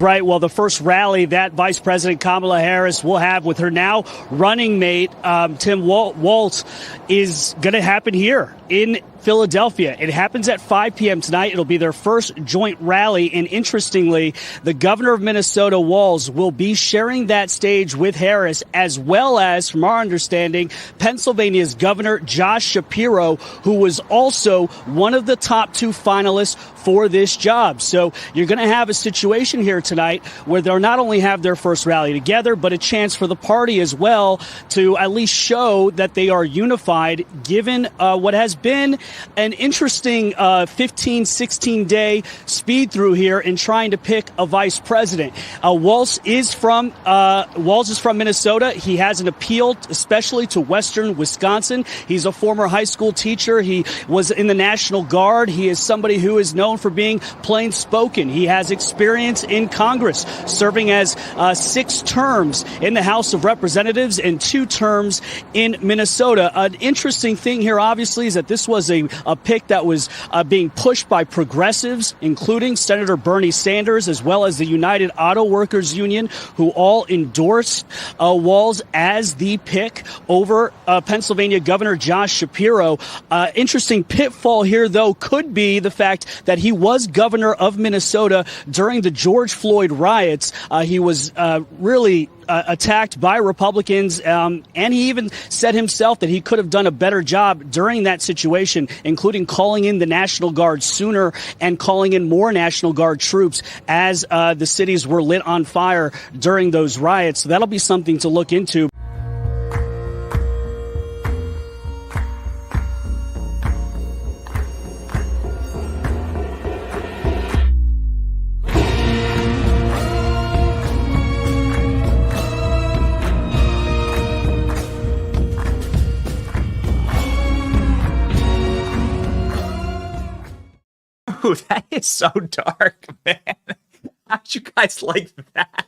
Right. Well, the first rally that Vice President Kamala Harris will have with her now running mate, Tim Walz, is going to happen here in Philadelphia. It happens at 5 p.m. tonight. It'll be their first joint rally. And interestingly, the governor of Minnesota, Walz, will be sharing that stage with Harris, as well as, from our understanding, Pennsylvania's Governor Josh Shapiro, who was also one of the top two finalists for this job. So you're going to have a situation here tonight where they'll not only have their first rally together, but a chance for the party as well to at least show that they are unified, given what has been an interesting 15, 16-day speed through here in trying to pick a vice president. Walz is from Minnesota. He has an appeal, especially to Western Wisconsin. He's a former high school teacher. He was in the National Guard. He is somebody who is known for being plain spoken. He has experience in Congress, serving as 6 terms in the House of Representatives and 2 terms in Minnesota. An interesting thing here, obviously, is that this was a pick that was being pushed by progressives, including Senator Bernie Sanders, as well as the United Auto Workers Union, who all endorsed Walz as the pick over Pennsylvania Governor Josh Shapiro. Interesting pitfall here, though, could be the fact that he was governor of Minnesota during the George Floyd riots. He was really attacked by Republicans, and he even said himself that he could have done a better job during that situation, including calling in the National Guard sooner and calling in more National Guard troops as the cities were lit on fire during those riots. So that'll be something to look into. Ooh, that is so dark, man. How'd you guys like that?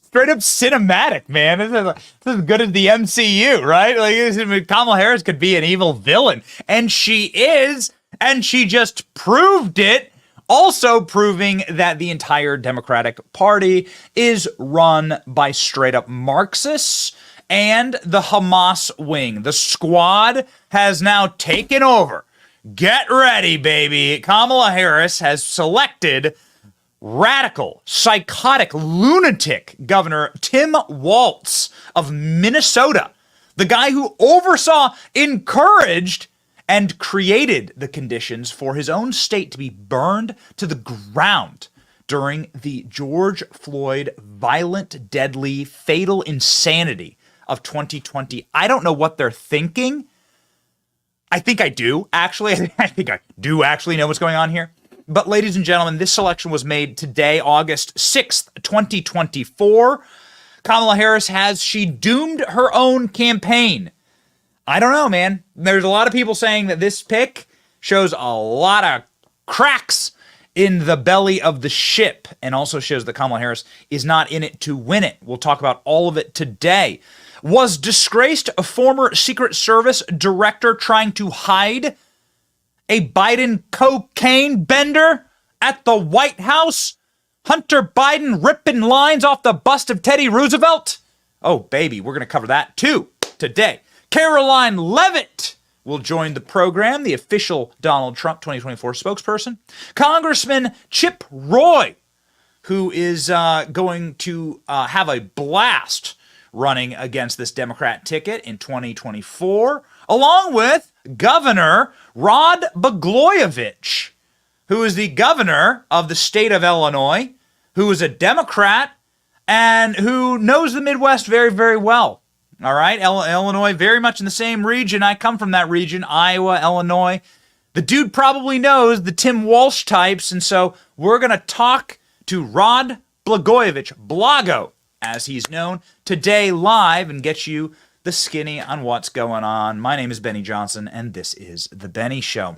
Straight up cinematic, man. This is as good as the MCU, right? Like, Kamala Harris could be an evil villain. And she is, and she just proved it. Also proving that the entire Democratic Party is run by straight up Marxists and the Hamas wing. The squad has now taken over. Get ready, baby. Kamala Harris has selected radical, psychotic, lunatic Governor Tim Walz of Minnesota, the guy who oversaw, encouraged, and created the conditions for his own state to be burned to the ground during the George Floyd violent, deadly, fatal insanity of 2020. I don't know what they're thinking. I think I do, actually. I think I do actually know what's going on here. But ladies and gentlemen, this selection was made today, August 6th, 2024. Kamala Harris, has she doomed her own campaign? I don't know, man. There's a lot of people saying that this pick shows a lot of cracks in the belly of the ship, and also shows that Kamala Harris is not in it to win it. We'll talk about all of it today. Was disgraced a former Secret Service director trying to hide a Biden cocaine bender at the White House? Hunter Biden ripping lines off the bust of Teddy Roosevelt? Oh, baby, we're going to cover that too today. Karoline Leavitt will join the program, the official Donald Trump 2024 spokesperson. Congressman Chip Roy, who is going to have a blast running against this Democrat ticket in 2024, along with Governor Rod Blagojevich, who is the governor of the state of Illinois, who is a Democrat and who knows the Midwest very, very well. All right, Illinois, very much in the same region. I come from that region, Iowa, Illinois. The dude probably knows the Tim Walsh types, and so we're going to talk to Rod Blagojevich, Blago, as he's known, today live, and get you the skinny on what's going on. My name is Benny Johnson, and this is The Benny Show.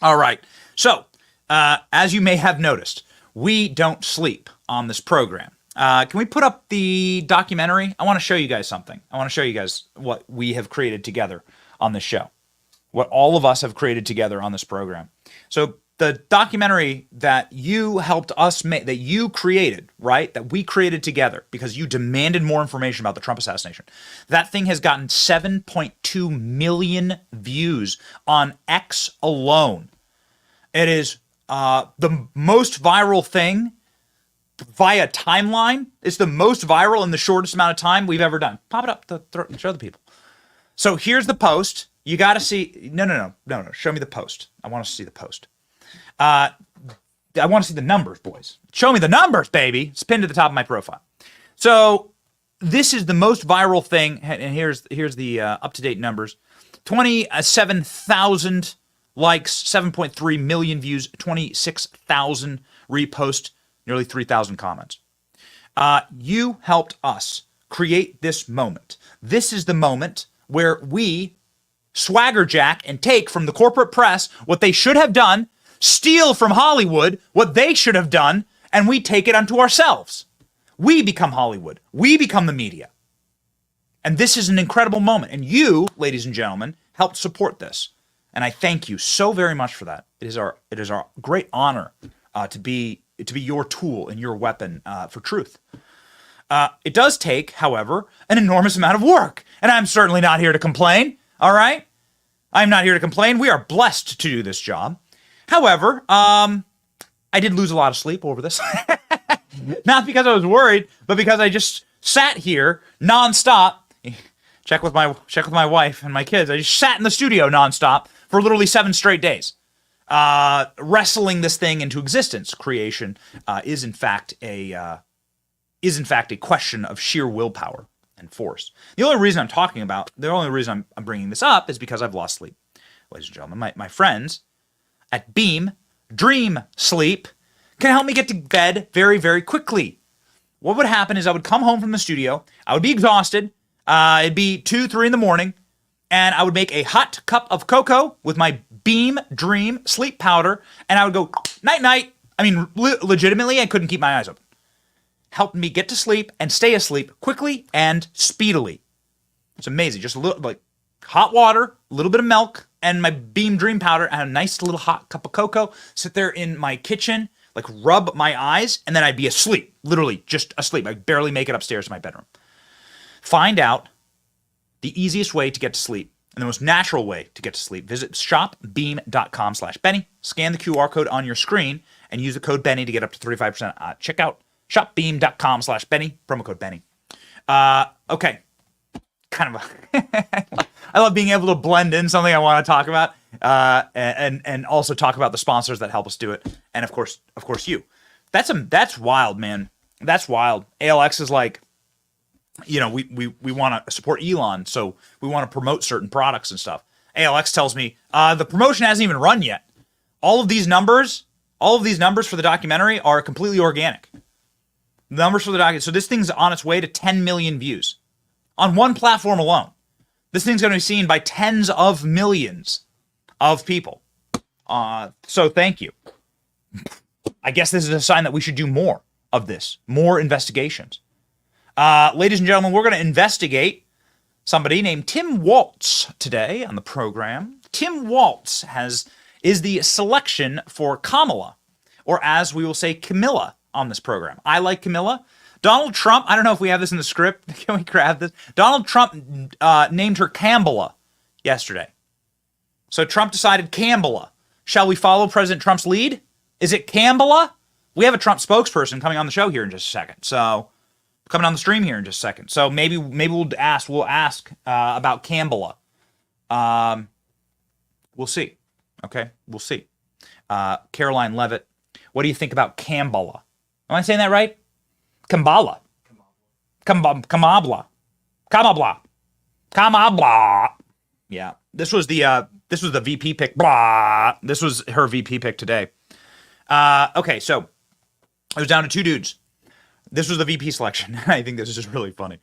All right, so as you may have noticed, we don't sleep on this program. Can we put up the documentary? I want to show you guys something. I want to show you guys what we have created together on this show, what all of us have created together on this program. So the documentary that you helped us make, that you created, right? That we created together because you demanded more information about the Trump assassination. That thing has gotten 7.2 million views on X alone. It is the most viral thing via timeline. It's the most viral in the shortest amount of time we've ever done. Pop it up to show the people. So here's the post. You got to see. No. Show me the post. I want to see the post. I want to see the numbers, boys. Show me the numbers, baby. It's pinned to the top of my profile. So this is the most viral thing, and here's the up-to-date numbers. 27,000 likes, 7.3 million views, 26,000 reposts, nearly 3,000 comments. You helped us create this moment. This is the moment where we swagger jack and take from the corporate press what they should have done, steal from Hollywood what they should have done, and we take it unto ourselves. We become Hollywood. We become the media. And this is an incredible moment. And you, ladies and gentlemen, helped support this. And I thank you so very much for that. It is our great honor to be your tool and your weapon for truth. It does take, however, an enormous amount of work. And I'm certainly not here to complain, all right? I'm not here to complain. We are blessed to do this job. However, I did lose a lot of sleep over this. Not because I was worried, but because I just sat here nonstop. Check with my wife and my kids. I just sat in the studio nonstop for literally 7 straight days, wrestling this thing into existence. Creation is in fact a question of sheer willpower and force. The only reason I'm bringing this up is because I've lost sleep, ladies and gentlemen. My friends at Beam Dream Sleep can help me get to bed very, very quickly. What would happen is I would come home from the studio, I would be exhausted, it'd be 2, 3 in the morning, and I would make a hot cup of cocoa with my Beam Dream Sleep powder, and I would go night-night. I mean, legitimately, I couldn't keep my eyes open. Helped me get to sleep and stay asleep quickly and speedily. It's amazing. Just a little, like, hot water, a little bit of milk, and my Beam Dream powder, and a nice little hot cup of cocoa. Sit there in my kitchen, like rub my eyes, and then I'd be asleep. Literally just asleep. I'd barely make it upstairs to my bedroom. Find out the easiest way to get to sleep and the most natural way to get to sleep. Visit shopbeam.com/Benny. Scan the QR code on your screen and use the code Benny to get up to 35% checkout. Shopbeam.com/Benny. Promo code Benny. Okay. Kind of I love being able to blend in something I want to talk about and also talk about the sponsors that help us do it. And of course you. That's wild, man. That's wild. ALX is like, you know, we want to support Elon, so we want to promote certain products and stuff. ALX tells me the promotion hasn't even run yet. All of these numbers for the documentary are completely organic. Numbers for the documentary. So this thing's on its way to 10 million views on one platform alone. This thing's going to be seen by tens of millions of people. So thank you. I guess this is a sign that we should do more of this, more investigations. Ladies and gentlemen, we're going to investigate somebody named Tim Walz today on the program. Tim Walz is the selection for Kamala, or as we will say, Camilla on this program. I like Camilla. Donald Trump, I don't know if we have this in the script. Can we grab this? Donald Trump named her Kamala yesterday. So Trump decided Kamala. Shall we follow President Trump's lead? Is it Kamala? We have a Trump spokesperson coming on the show here in just a second. So coming on the stream here in just a second. So maybe we'll ask about Kamala. We'll see. Okay, we'll see. Karoline Leavitt, what do you think about Kamala? Am I saying that right? Kamala. Kamabla. Yeah. This was the VP pick. Blah. This was her VP pick today. Okay, so it was down to 2 dudes. This was the VP selection. I think this is just really funny.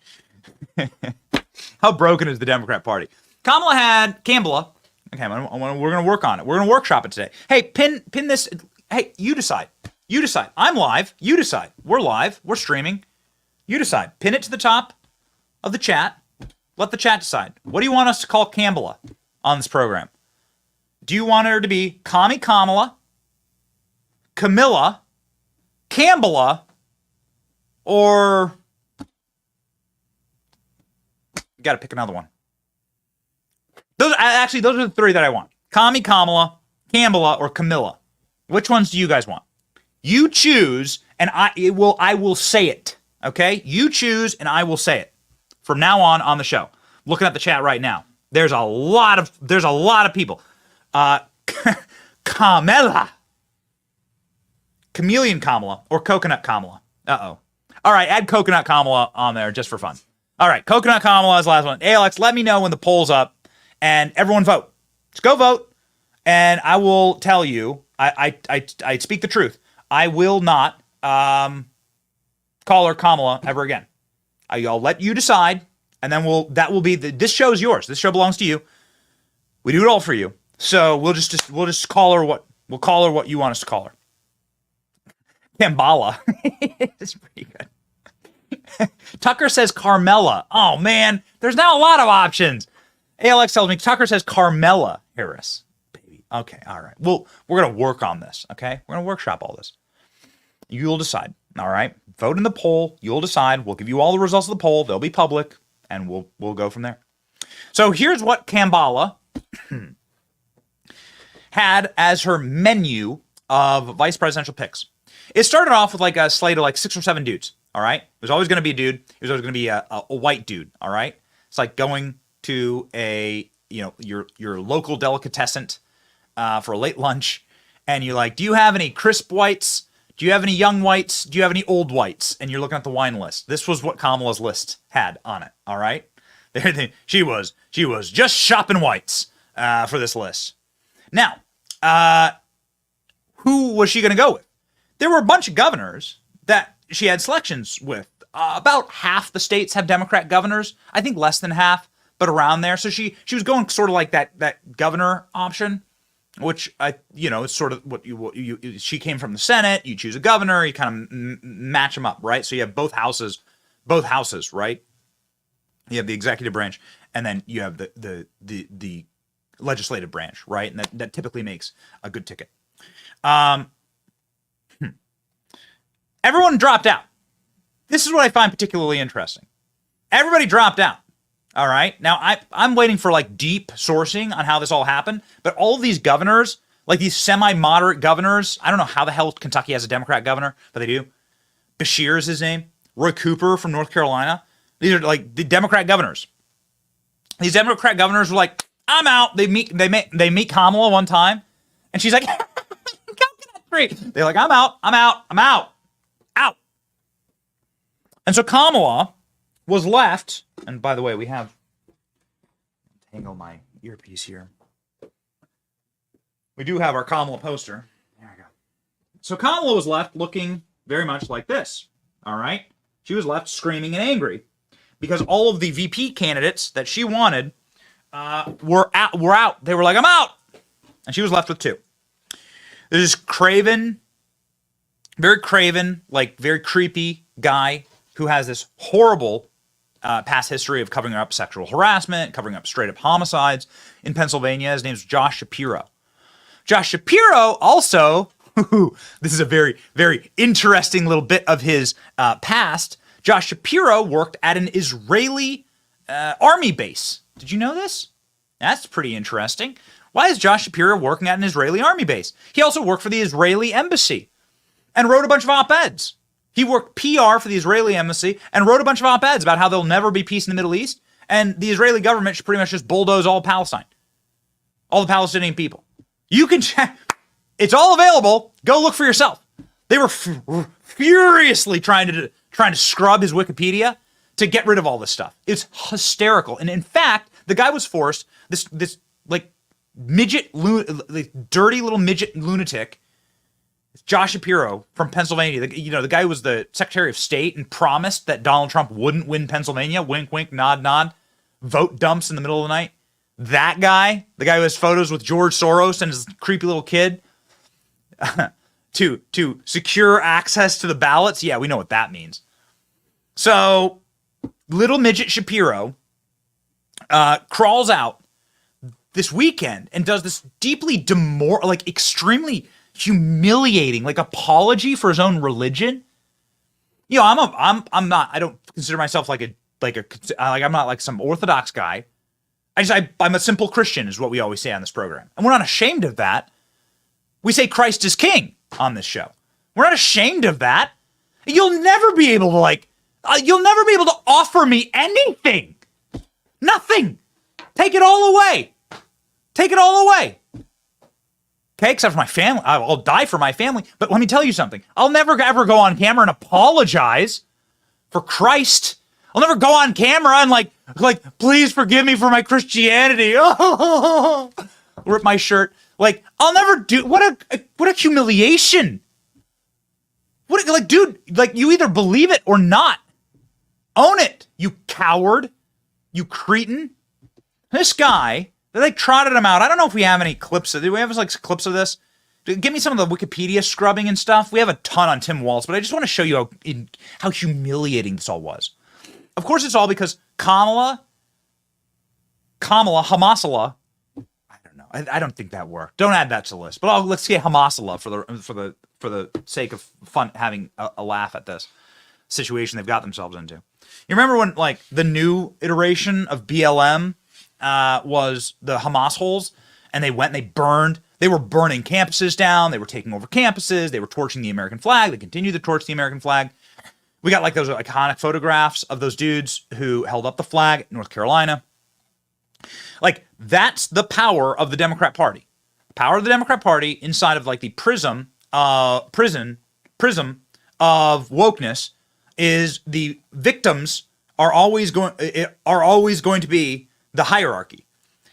How broken is the Democrat Party? Kamala had Kamala. Okay, we're going to work on it. We're going to workshop it today. Hey, pin this. Hey, you decide. You decide. I'm live. You decide. We're live. We're streaming. You decide. Pin it to the top of the chat. Let the chat decide. What do you want us to call Kamala on this program? Do you want her to be Commie Kamala? Camilla, Kamala, or you got to pick another one. Those are the three that I want. Kamala, Kamala, or Camilla. Which ones do you guys want? You choose, and I will say it. Okay? You choose, and I will say it. From now on the show. Looking at the chat right now. There's a lot of people. Kamala. Chameleon Kamala or Coconut Kamala. Uh-oh. All right, add Coconut Kamala on there just for fun. All right, Coconut Kamala is the last one. Alex, let me know when the poll's up, and everyone vote. Just go vote, and I will tell you, I speak the truth. I will not call her Kamala ever again. I'll let you decide, and then this show is yours. This show belongs to you. We do it all for you. So we'll just call her what you want us to call her. Kamala. It's pretty good. Tucker says Carmela. Oh man, there's now a lot of options. ALX tells me Tucker says Carmela Harris. Baby. Okay, all right. Well, we're gonna work on this. Okay, we're gonna workshop all this. You'll decide. All right. Vote in the poll. You'll decide. We'll give you all the results of the poll. They'll be public, and we'll go from there. So here's what Kamala had as her menu of vice presidential picks. It started off with like a slate of like 6 or 7 dudes. All right. It was always going to be a dude. It was always going to be a white dude. All right. It's like going to your local delicatessen for a late lunch, and you're like, do you have any crisp whites? Do you have any young whites? Do you have any old whites? And you're looking at the wine list. This was what Kamala's list had on it. All right. She was just shopping whites for this list. Now, who was she going to go with? There were a bunch of governors that she had selections with. About half the states have Democrat governors. I think less than half, but around there. So she was going sort of like that governor option, which it's sort of what she came from the Senate. You choose a governor, you kind of match them up, right? So you have both houses, right? You have the executive branch, and then you have the legislative branch, right? And that typically makes a good ticket. Everyone dropped out. This is what I find particularly interesting. Everybody dropped out. All right. Now I'm waiting for like deep sourcing on how this all happened, but all of these governors, like these semi-moderate governors, I don't know how the hell Kentucky has a Democrat governor, but they do. Bashir is his name. Roy Cooper from North Carolina. These are like the Democrat governors. These Democrat governors were like, I'm out. They meet Kamala one time, and she's like, coconut tree. They're like, I'm out. And so Kamala was left, and by the way, we have, tangle my earpiece here. We do have our Kamala poster. There we go. So Kamala was left looking very much like this. All right. She was left screaming and angry because all of the VP candidates that she wanted were out. They were like, I'm out. And she was left with 2. There's this very craven, like very creepy guy who has this horrible past history of covering up sexual harassment, covering up straight up homicides in Pennsylvania. His name's Josh Shapiro. Josh Shapiro also, this is a very, very interesting little bit of his past. Josh Shapiro worked at an Israeli army base. Did you know this? That's pretty interesting. Why is Josh Shapiro working at an Israeli army base? He also worked for the Israeli embassy and wrote a bunch of op-eds. He worked PR for the Israeli embassy and wrote a bunch of op-eds about how there'll never be peace in the Middle East, and the Israeli government should pretty much just bulldoze all Palestine, all the Palestinian people. You can check. It's all available. Go look for yourself. They were furiously trying to scrub his Wikipedia to get rid of all this stuff. It's hysterical. And in fact, the guy was forced, this like dirty little midget lunatic, Josh Shapiro from Pennsylvania, the guy who was the Secretary of State and promised that Donald Trump wouldn't win Pennsylvania, wink, wink, nod, nod, vote dumps in the middle of the night. That guy, the guy who has photos with George Soros and his creepy little kid to secure access to the ballots. Yeah, we know what that means. So little midget Shapiro crawls out this weekend and does this deeply extremely humiliating, like, apology for his own religion. You know, I don't consider myself like I'm not like some Orthodox guy. I'm a simple Christian, is what we always say on this program. And we're not ashamed of that. We say Christ is king on this show. We're not ashamed of that. You'll never be able to offer me anything. Nothing. Take it all away. Take it all away. Okay, except for my family. I'll die for my family. But let me tell you something. I'll never ever go on camera and apologize for Christ. I'll never go on camera and like, please forgive me for my Christianity. Oh, rip my shirt. Like, I'll never do. What a humiliation. Dude, like, you either believe it or not. Own it, you coward. You cretin. This guy, they trotted him out. I don't know if we have any clips. Do we have like clips of this? Give me some of the Wikipedia scrubbing and stuff. We have a ton on Tim Walz, but I just want to show you how humiliating this all was. Of course, it's all because Hamasala. I don't know. I don't think that worked. Don't add that to the list. But let's say Hamasala for the sake of fun, having a laugh at this situation they've got themselves into. You remember when, like, the new iteration of BLM was the Hamas holes, and they were burning campuses down, they were taking over campuses, they were torching the American flag, they continued to torch the American flag. We got, like, those iconic photographs of those dudes who held up the flag in North Carolina. Like, that's the power of the Democrat Party. The power of the Democrat Party inside of, like, the prism of wokeness is the victims are always going to be the hierarchy.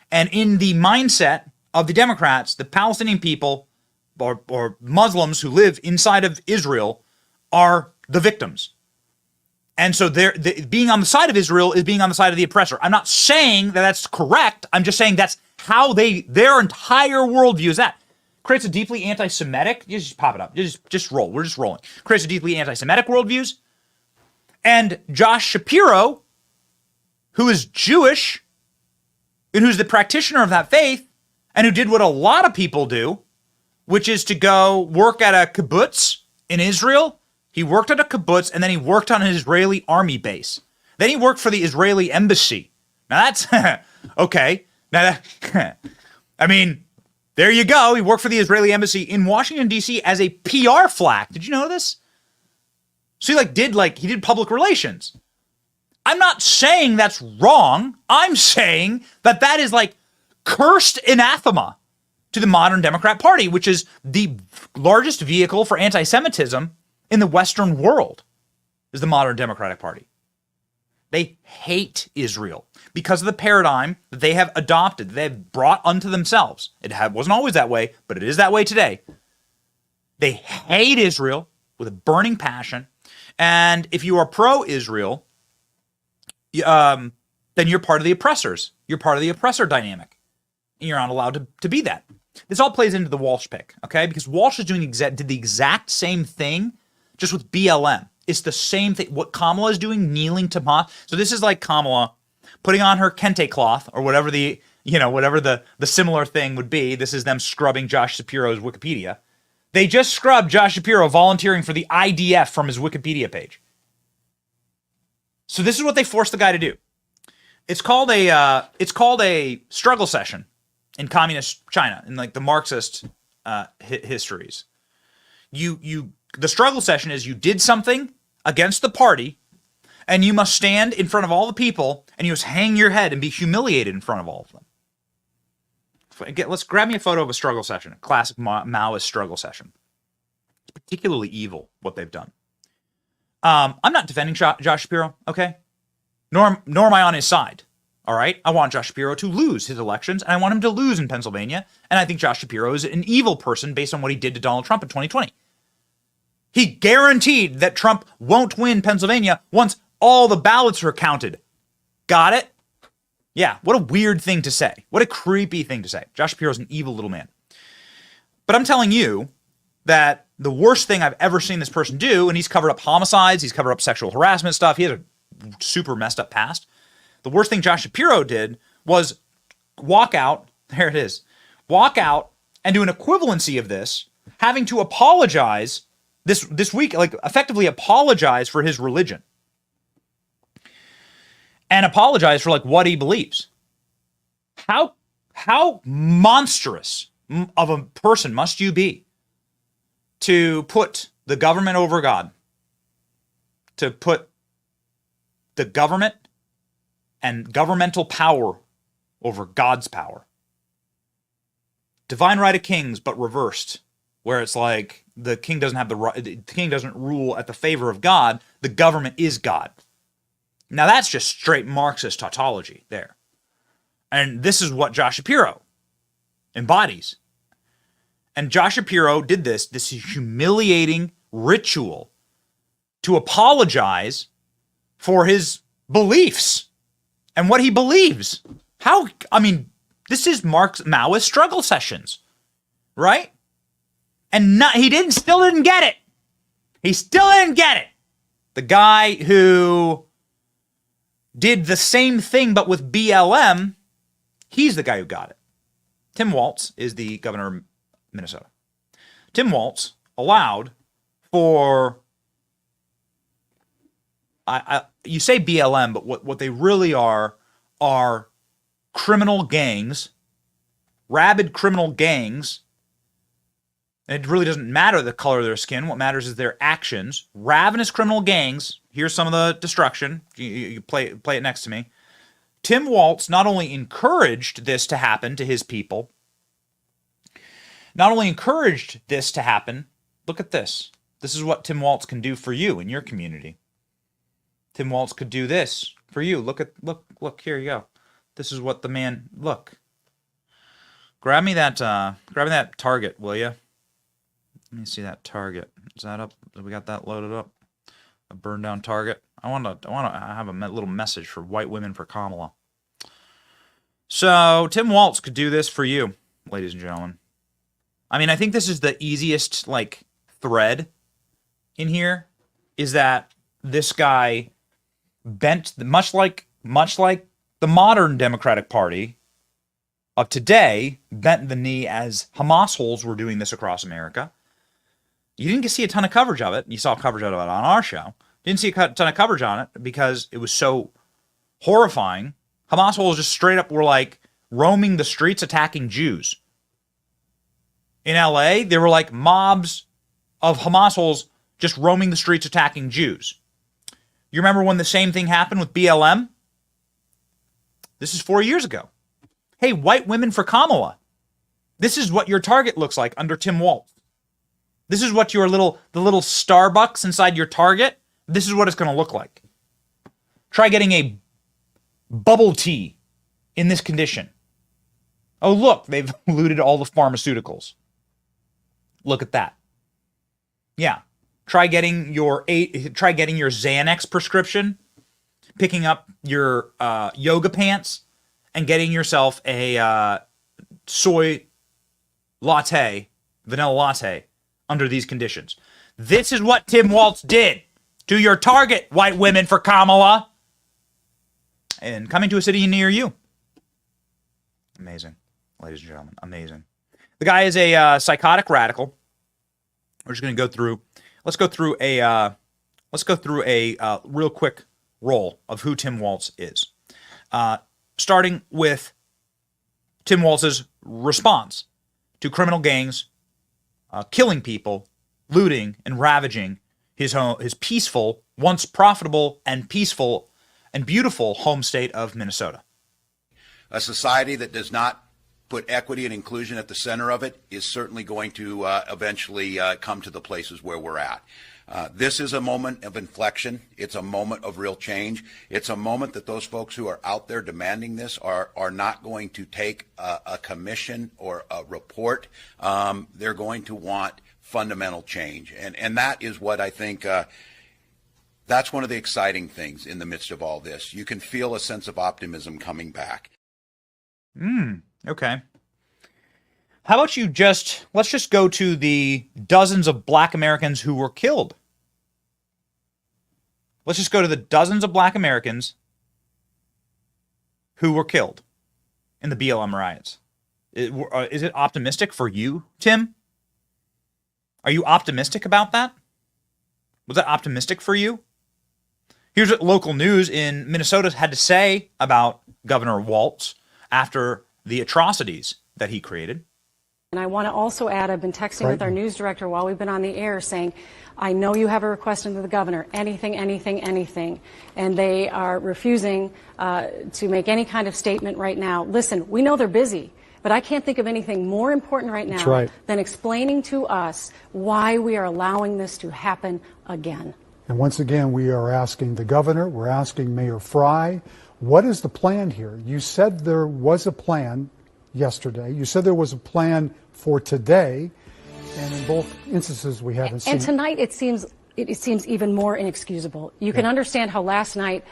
And in the mindset of the Democrats, the Palestinian people or Muslims who live inside of Israel are the victims. And so being on the side of Israel is being on the side of the oppressor. I'm not saying that that's correct. I'm just saying that's how their entire worldview is that. Creates a deeply anti-Semitic, just pop it up, just roll, we're just rolling. Creates a deeply anti-Semitic worldviews. And Josh Shapiro, who is Jewish, and who's the practitioner of that faith, and who did what a lot of people do, which is to go work at a kibbutz in Israel. He worked at a kibbutz, and then he worked on an Israeli army base. Then he worked for the Israeli embassy. Now that's, okay. Now that, I mean, there you go. He worked for the Israeli embassy in Washington, D.C. as a PR flack. Did you know this? So he did public relations. I'm not saying that's wrong. I'm saying that is like cursed anathema to the modern Democrat Party, which is the largest vehicle for anti-Semitism in the Western world, is the modern Democratic Party. They hate Israel because of the paradigm that they have adopted, they have brought unto themselves. It wasn't always that way, but it is that way today. They hate Israel with a burning passion. And if you are pro-Israel, then you're part of the oppressors. You're part of the oppressor dynamic. And you're not allowed to be that. This all plays into the Walsh pick, okay? Because Walsh is did the exact same thing, just with BLM. It's the same thing. What Kamala is doing, kneeling to Hamas. So this is like Kamala putting on her kente cloth, or whatever the similar thing would be. This is them scrubbing Josh Shapiro's Wikipedia. They just scrubbed Josh Shapiro volunteering for the IDF from his Wikipedia page. So this is what they forced the guy to do. It's called a struggle session in communist China, in like the Marxist histories. The struggle session is you did something against the party, and you must stand in front of all the people, and you must hang your head and be humiliated in front of all of them. Let's grab me a photo of a struggle session, a classic Maoist struggle session. It's particularly evil what they've done. I'm not defending Josh Shapiro, okay? Nor am I on his side, all right? I want Josh Shapiro to lose his elections, and I want him to lose in Pennsylvania, and I think Josh Shapiro is an evil person based on what he did to Donald Trump in 2020. He guaranteed that Trump won't win Pennsylvania once all the ballots are counted. Got it? Yeah, what a weird thing to say. What a creepy thing to say. Josh Shapiro's an evil little man. But I'm telling you that the worst thing I've ever seen this person do, and he's covered up homicides, he's covered up sexual harassment stuff, he has a super messed up past. The worst thing Josh Shapiro did was walk out and do an equivalency of this having to apologize this week, like effectively apologize for his religion and apologize for like what he believes. How monstrous of a person must you be to put the government over God, to put the government and governmental power over God's power? Divine right of kings, but reversed, where it's like the king doesn't have the right, the king doesn't rule at the favor of God, the government is God. Now that's just straight Marxist tautology there. And this is what Josh Shapiro embodies. And Josh Shapiro did this humiliating ritual to apologize for his beliefs and what he believes. This is Maoist struggle sessions, right? And still didn't get it. He still didn't get it. The guy who did the same thing but with BLM, he's the guy who got it. Tim Walz is the governor of Minnesota. Tim Walz allowed for, you say BLM, but what they really are criminal gangs, rabid criminal gangs. And it really doesn't matter the color of their skin. What matters is their actions. Ravenous criminal gangs. Here's some of the destruction. You play it next to me. Tim Walz not only encouraged this to happen to his people, look at this. This is what Tim Walz can do for you in your community. Tim Walz could do this for you. Look, here you go. This is what the man, look. Grab me that target, will you? Let me see that target. Is that up? We got that loaded up. A burned down target. I want to have a little message for white women for Kamala. So Tim Walz could do this for you, ladies and gentlemen. I think this is the easiest thread in here, is that this guy bent, much like the modern Democratic Party of today, bent the knee as Hamas holes were doing this across America. You didn't see a ton of coverage of it. You saw coverage of it on our show. Didn't see a ton of coverage on it because it was so horrifying. Hamas holes just straight up were roaming the streets attacking Jews. In LA, there were mobs of Hamas holes just roaming the streets attacking Jews. You remember when the same thing happened with BLM? This is 4 years ago. Hey, white women for Kamala. This is what your target looks like under Tim Walz. This is what the little Starbucks inside your Target, this is what it's going to look like. Try getting a bubble tea in this condition. Oh, look, they've looted all the pharmaceuticals. Look at that. Yeah. Try getting your Xanax prescription, picking up your yoga pants, and getting yourself a soy latte, vanilla latte, under these conditions. This is what Tim Walz did to your target, white women for Kamala, and coming to a city near you. Amazing, ladies and gentlemen, amazing. The guy is a psychotic radical. We're just going to go through. Let's go through a real quick roll of who Tim Walz is. Starting with Tim Walz's response to criminal gangs killing people, looting, and ravaging his peaceful, once profitable and peaceful and beautiful home state of Minnesota. A society that does not put equity and inclusion at the center of it is certainly going to eventually come to the places where we're at. This is a moment of inflection. It's a moment of real change. It's a moment that those folks who are out there demanding this are not going to take a commission or a report. They're going to want fundamental change. And that is what I think, that's one of the exciting things in the midst of all this. You can feel a sense of optimism coming back. Okay. How about let's just go to the dozens of black Americans who were killed. Let's just go to the dozens of black Americans who were killed in the BLM riots. Is it optimistic for you, Tim? Are you optimistic about that? Was that optimistic for you? Here's what local news in Minnesota had to say about Governor Walz after the atrocities that he created. And I want to also add, I've been texting with our news director while we've been on the air saying, I know you have a request into the governor, anything. And they are refusing to make any kind of statement right now. Listen, we know they're busy, but I can't think of anything more important right now than explaining to us why we are allowing this to happen again. And once again, we are asking the governor, we're asking Mayor Fry, what is the plan here? You said there was a plan yesterday. You said there was a plan for today. And in both instances, we haven't seen. And tonight, it seems even more inexcusable. You can understand how last night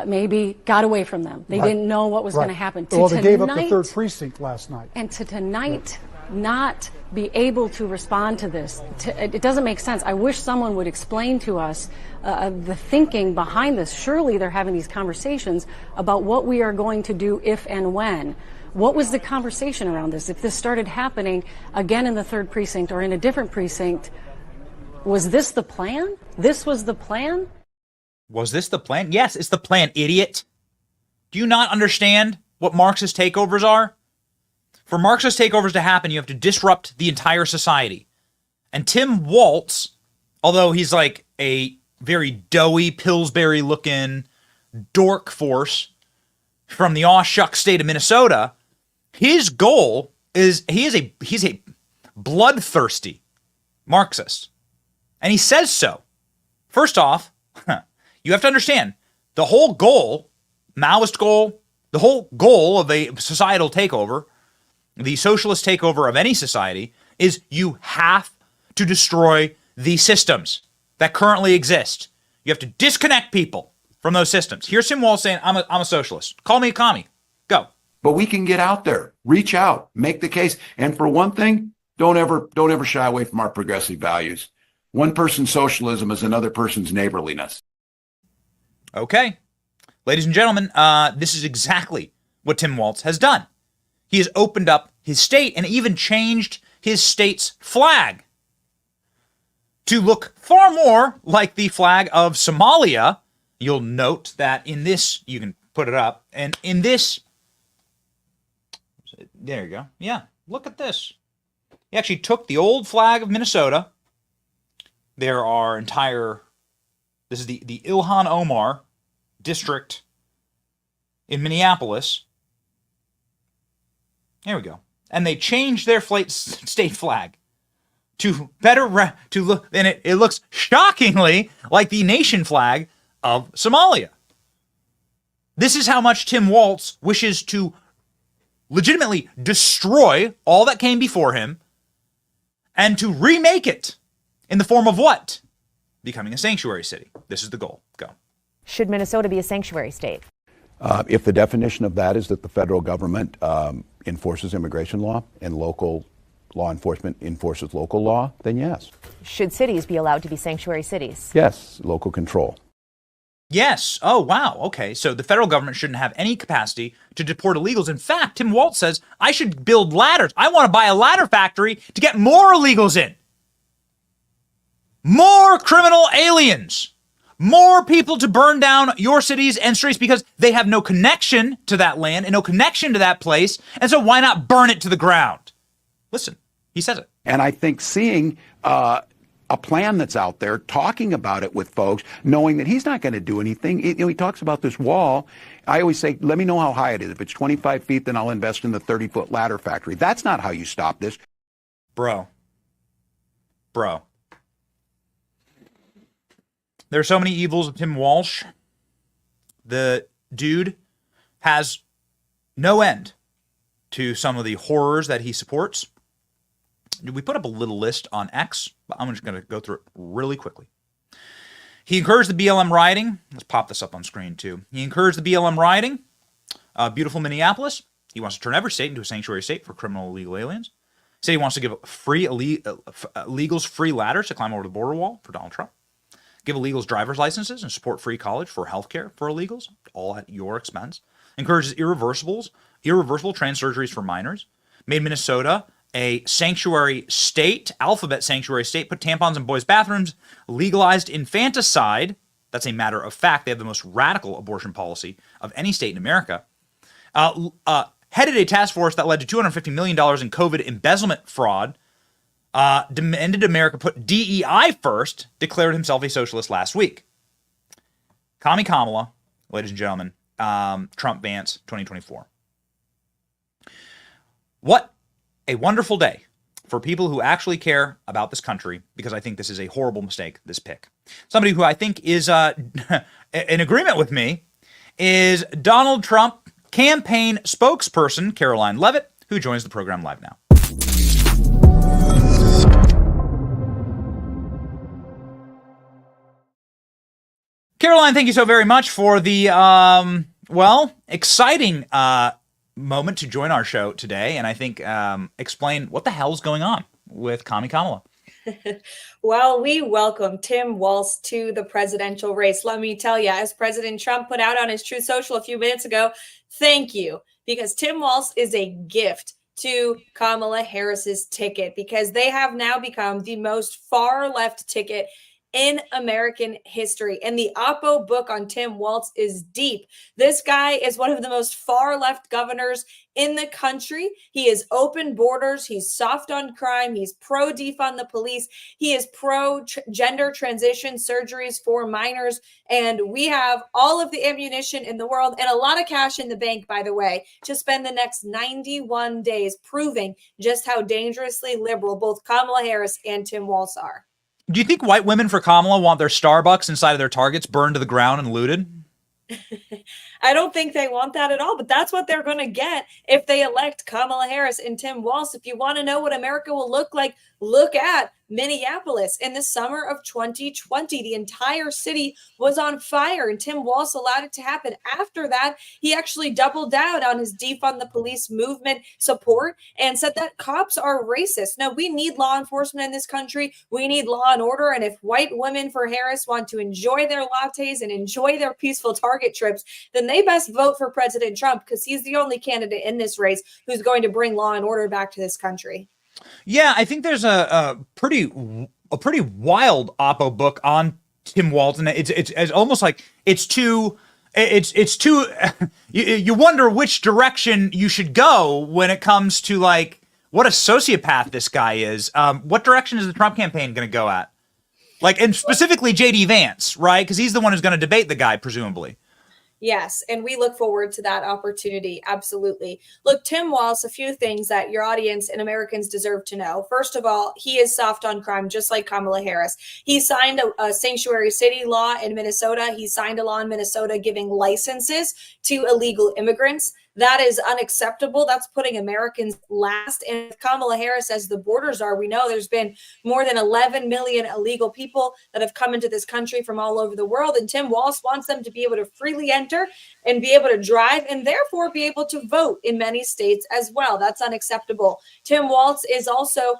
maybe got away from them. They didn't know what was going to happen. Well, they gave up the 3rd precinct last night. And to tonight not be able to respond to this, it doesn't make sense. I wish someone would explain to us the thinking behind this. Surely they're having these conversations about what we are going to do if and when. What was the conversation around this? If this started happening again in the 3rd precinct or in a different precinct, was this the plan? This was the plan? Was this the plan? Yes, it's the plan, idiot. Do you not understand what Marxist takeovers are? For Marxist takeovers to happen, you have to disrupt the entire society. And Tim Walz, although he's like a very doughy, Pillsbury-looking dork force from the aw-shuck state of Minnesota, his goal is he's a bloodthirsty Marxist. And he says so. First off, you have to understand, the whole goal, Maoist goal, the whole goal of a societal takeover, the socialist takeover of any society, is you have to destroy the systems that currently exist. You have to disconnect people from those systems. Here's Tim Walz saying, I'm a socialist. Call me a commie. Go. But we can get out there, reach out, make the case. And for one thing, don't ever shy away from our progressive values. One person's socialism is another person's neighborliness. Okay. Ladies and gentlemen, this is exactly what Tim Walz has done. He has opened up his state and even changed his state's flag to look far more like the flag of Somalia. You'll note that in this, you can put it up, and in this, there you go. Yeah, look at this. He actually took the old flag of Minnesota. There are this is the Ilhan Omar district in Minneapolis. There we go. And they changed their state flag to look, and it looks shockingly like the nation flag of Somalia. This is how much Tim Walz wishes to legitimately destroy all that came before him and to remake it in the form of what? Becoming a sanctuary city. This is the goal. Go. Should Minnesota be a sanctuary state? If the definition of that is that the federal government enforces immigration law and local law enforcement enforces local law, then yes. Should cities be allowed to be sanctuary cities? Yes, local control. Yes. Oh, wow. Okay. So the federal government shouldn't have any capacity to deport illegals. In fact, Tim Walz says, I should build ladders. I want to buy a ladder factory to get more illegals in. More criminal aliens. More people to burn down your cities and streets because they have no connection to that land and no connection to that place. And so why not burn it to the ground? Listen, he says it. And I think seeing a plan that's out there, talking about it with folks, knowing that he's not going to do anything. He talks about this wall. I always say, let me know how high it is. If it's 25 feet, then I'll invest in the 30-foot ladder factory. That's not how you stop this. Bro. There are so many evils of Tim Walz. The dude has no end to some of the horrors that he supports. We put up a little list on X, but I'm just going to go through it really quickly. He encouraged the BLM rioting. Let's pop this up on screen too. He encouraged the BLM rioting. Beautiful Minneapolis. He wants to turn every state into a sanctuary state for criminal illegal aliens. He said he wants to give free illegals free ladders to climb over the border wall for Donald Trump. Give illegals driver's licenses and support free college for healthcare for illegals, all at your expense. Encourages irreversible trans surgeries for minors. Made Minnesota a sanctuary state, alphabet sanctuary state, put tampons in boys' bathrooms, legalized infanticide. That's a matter of fact. They have the most radical abortion policy of any state in America. Headed a task force that led to $250 million in COVID embezzlement fraud. Demanded America put DEI first, declared himself a socialist last week. Kamala, ladies and gentlemen, Trump Vance 2024. What a wonderful day for people who actually care about this country, because I think this is a horrible mistake, this pick. Somebody who I think is in agreement with me is Donald Trump campaign spokesperson Karoline Leavitt, who joins the program live now. Karoline, thank you so very much for the, exciting moment to join our show today, and I think explain what the hell's going on with Kamala. Well, we welcome Tim Walz to the presidential race. Let me tell you, as President Trump put out on his Truth Social a few minutes ago, thank you, because Tim Walz is a gift to Kamala Harris's ticket, because they have now become the most far left ticket in American history. And the Oppo book on Tim Walz is deep. This guy is one of the most far left governors in the country. He is open borders. He's soft on crime. He's pro defund the police. He is pro gender transition surgeries for minors. And we have all of the ammunition in the world and a lot of cash in the bank, by the way, to spend the next 91 days proving just how dangerously liberal both Kamala Harris and Tim Walz are. Do you think white women for Kamala want their Starbucks inside of their Targets burned to the ground and looted? I don't think they want that at all, but that's what they're going to get if they elect Kamala Harris and Tim Walz. If you want to know what America will look like, look at Minneapolis in the summer of 2020. The entire city was on fire, and Tim Walz allowed it to happen. After that, he actually doubled down on his defund the police movement support and said that cops are racist. Now, we need law enforcement in this country. We need law and order. And if white women for Harris want to enjoy their lattes and enjoy their peaceful Target trips, then they best vote for President Trump, because he's the only candidate in this race who's going to bring law and order back to this country. Yeah, I think there's a pretty wild Oppo book on Tim Walz, and it's almost like it's too you wonder which direction you should go when it comes to like what a sociopath this guy is. What direction is the Trump campaign going to go at? Like, and specifically JD Vance, right? Because he's the one who's going to debate the guy, presumably. Yes, and we look forward to that opportunity. Absolutely. Look, Tim Walz, a few things that your audience and Americans deserve to know. First of all, he is soft on crime, just like Kamala Harris. He signed a sanctuary city law in Minnesota. He signed a law in Minnesota giving licenses to illegal immigrants. That is unacceptable. That's putting Americans last. And with Kamala Harris, as the borders are, we know there's been more than 11 million illegal people that have come into this country from all over the world. And Tim Walz wants them to be able to freely enter and be able to drive and therefore be able to vote in many states as well. That's unacceptable. Tim Walz is also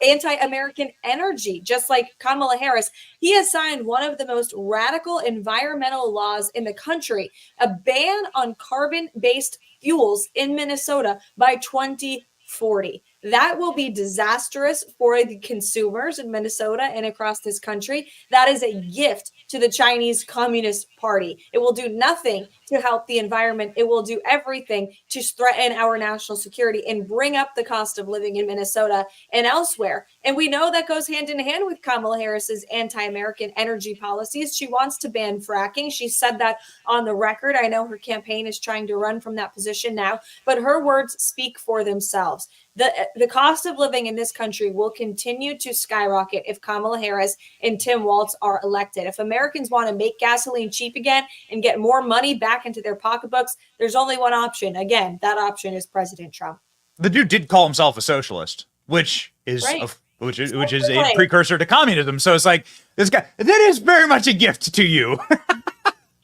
anti-American energy, just like Kamala Harris. He has signed one of the most radical environmental laws in the country, a ban on carbon-based fuels in Minnesota by 2040. That will be disastrous for the consumers in Minnesota and across this country. That is a gift to the Chinese Communist Party. It will do nothing to help the environment. It will do everything to threaten our national security and bring up the cost of living in Minnesota and elsewhere. And we know that goes hand in hand with Kamala Harris's anti-American energy policies. She wants to ban fracking. She said that on the record. I know her campaign is trying to run from that position now, but her words speak for themselves. The cost of living in this country will continue to skyrocket if Kamala Harris and Tim Walz are elected. If Americans want to make gasoline cheap again and get more money back into their pocketbooks, there's only one option. Again, that option is President Trump. The dude did call himself a socialist, which is right. which is a precursor to communism. So it's like, this guy, that is very much a gift to you.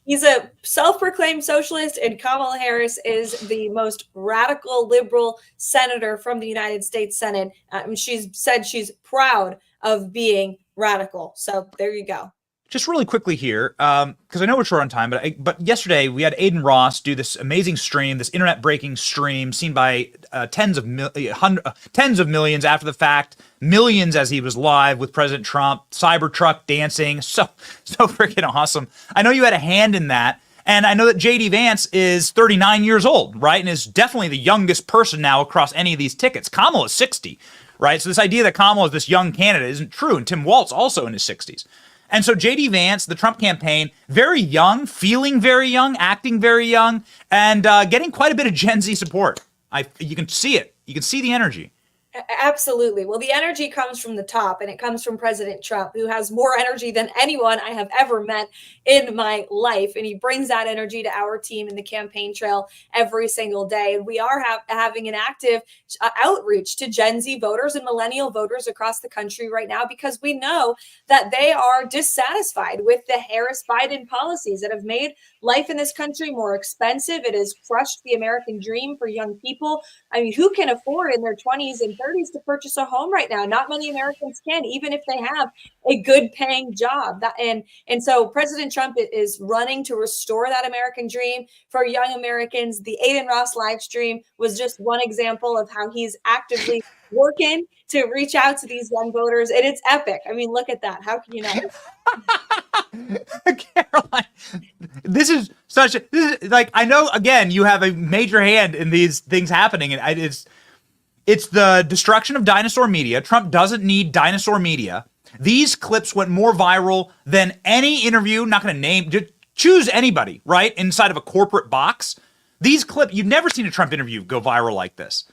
He's a self-proclaimed socialist, and Kamala Harris is the most radical liberal senator from the United States Senate. She's said she's proud of being radical. So there you go. just really quickly here, because I know we're short on time, but yesterday we had Aiden Ross do this amazing stream, this internet-breaking stream seen by tens of millions after the fact, millions as he was live with President Trump, Cybertruck dancing, so freaking awesome. I know you had a hand in that, and I know that J.D. Vance is 39 years old, right, and is definitely the youngest person now across any of these tickets. Kamala is 60, right? So this idea that Kamala is this young candidate isn't true, and Tim Walz also in his 60s. And so J.D. Vance, the Trump campaign, very young, feeling very young, acting very young, and getting quite a bit of Gen Z support. You can see it. You can see the energy. Absolutely. Well, the energy comes from the top, and it comes from President Trump, who has more energy than anyone I have ever met in my life. And he brings that energy to our team in the campaign trail every single day. And we are having an active outreach to Gen Z voters and millennial voters across the country right now, because we know that they are dissatisfied with the Harris-Biden policies that have made life in this country more expensive. It has crushed the American dream for young people. I mean, who can afford in their 20s and 30s to purchase a home right now? Not many Americans can, even if they have a good paying job. And so President Trump is running to restore that American dream for young Americans. The Aiden Ross live stream was just one example of how he's actively working to reach out to these young voters. And it's epic. I mean, look at that. How can you not? Karoline, this is like, I know, again, you have a major hand in these things happening, and it's the destruction of dinosaur media. Trump doesn't need dinosaur media. These clips went more viral than any interview, not going to name, just choose anybody, right, inside of a corporate box. These clips, you've never seen a Trump interview go viral like this.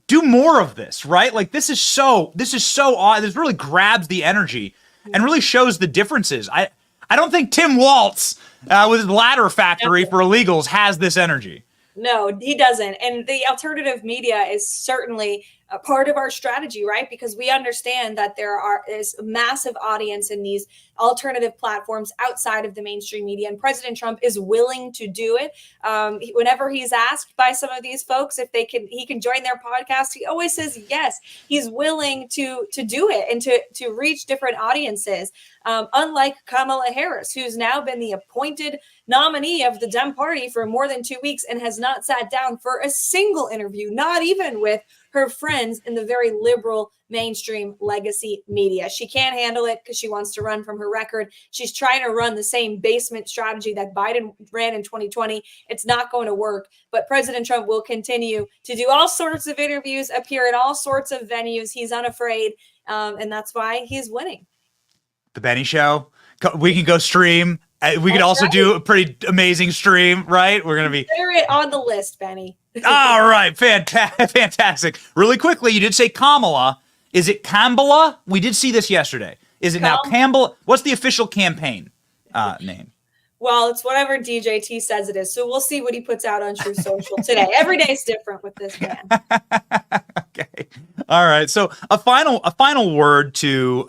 Do more of this, right? Like, this is so odd. This really grabs the energy and really shows the differences. I don't think Tim Walz with his ladder factory for illegals has this energy. No, he doesn't. And the alternative media is certainly a part of our strategy, right? Because we understand that is a massive audience in these alternative platforms outside of the mainstream media. And President Trump is willing to do it. Whenever he's asked by some of these folks if he can join their podcast, he always says yes. He's willing to do it and to reach different audiences. Unlike Kamala Harris, who's now been the appointed nominee of the Dem Party for more than 2 weeks and has not sat down for a single interview, not even with her friends in the very liberal mainstream legacy media. She can't handle it because she wants to run from her record. She's trying to run the same basement strategy that Biden ran in 2020. It's not going to work, but President Trump will continue to do all sorts of interviews, appear at all sorts of venues. He's unafraid, and that's why he's winning. The Benny Show. We can go stream. We could also do a pretty amazing stream, right? We're going to be... Consider it on the list, Benny. All right. Fantastic. Really quickly, you did say Kamala. Is it Kamala? We did see this yesterday. Is it now Kamala? What's the official campaign name? Well, it's whatever DJT says it is. So we'll see what he puts out on True Social today. Every day is different with this man. Okay. All right. So a final word to...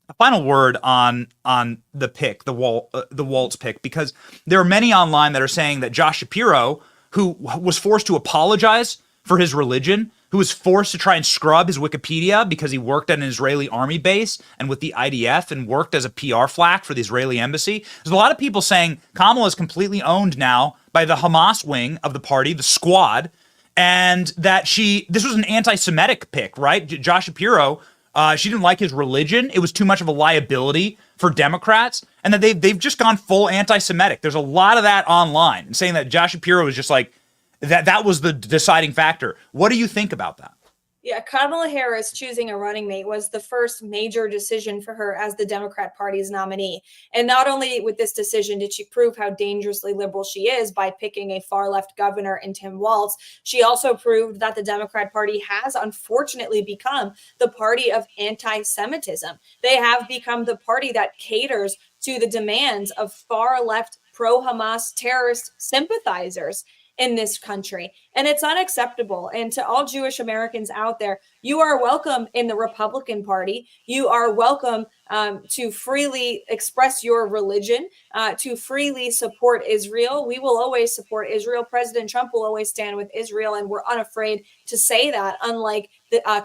A final word on the pick, the Walz pick, because there are many online that are saying that Josh Shapiro, who was forced to apologize for his religion, who was forced to try and scrub his Wikipedia because he worked at an Israeli army base and with the IDF and worked as a PR flack for the Israeli embassy. There's a lot of people saying Kamala is completely owned now by the Hamas wing of the party, the squad, and that this was an anti-Semitic pick, right? Josh Shapiro, she didn't like his religion. It was too much of a liability for Democrats, and that they've just gone full anti-Semitic. There's a lot of that online, and saying that Josh Shapiro was just like that was the deciding factor. What do you think about that? Yeah, Kamala Harris choosing a running mate was the first major decision for her as the Democrat Party's nominee. And not only with this decision did she prove how dangerously liberal she is by picking a far-left governor in Tim Walz, she also proved that the Democrat Party has unfortunately become the party of anti-Semitism. They have become the party that caters to the demands of far-left pro-Hamas terrorist sympathizers in this country. And it's unacceptable. And to all Jewish Americans out there, you are welcome in the Republican Party. You are welcome to freely express your religion, to freely support Israel. We will always support Israel. President Trump will always stand with Israel, and we're unafraid to say that, unlike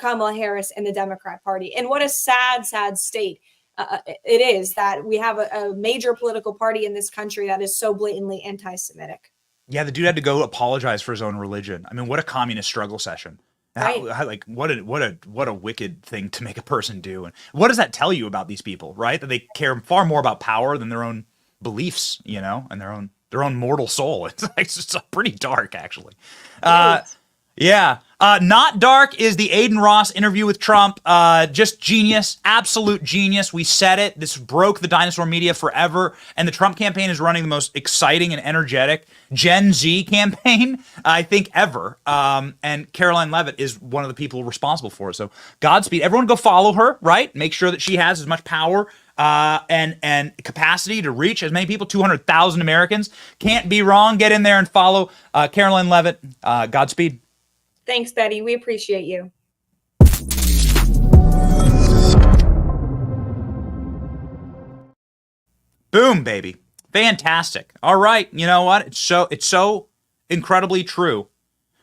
Kamala Harris and the Democrat Party. And what a sad, sad state it is that we have a major political party in this country that is so blatantly anti-Semitic. Yeah, the dude had to go apologize for his own religion. I mean, what a communist struggle session. Right. Like what a wicked thing to make a person do. And what does that tell you about these people, right? That they care far more about power than their own beliefs, you know, and their own mortal soul. It's just pretty dark, actually. Yeah. Not dark is the Aiden Ross interview with Trump. Just genius, absolute genius. We said it. This broke the dinosaur media forever. And the Trump campaign is running the most exciting and energetic Gen Z campaign, I think, ever. And Karoline Leavitt is one of the people responsible for it. So Godspeed. Everyone go follow her, right? Make sure that she has as much power and capacity to reach as many people. 200,000 Americans. Can't be wrong. Get in there and follow Karoline Leavitt. Godspeed. Thanks, Betty. We appreciate you. Boom, baby. Fantastic. All right. You know what? It's so incredibly true.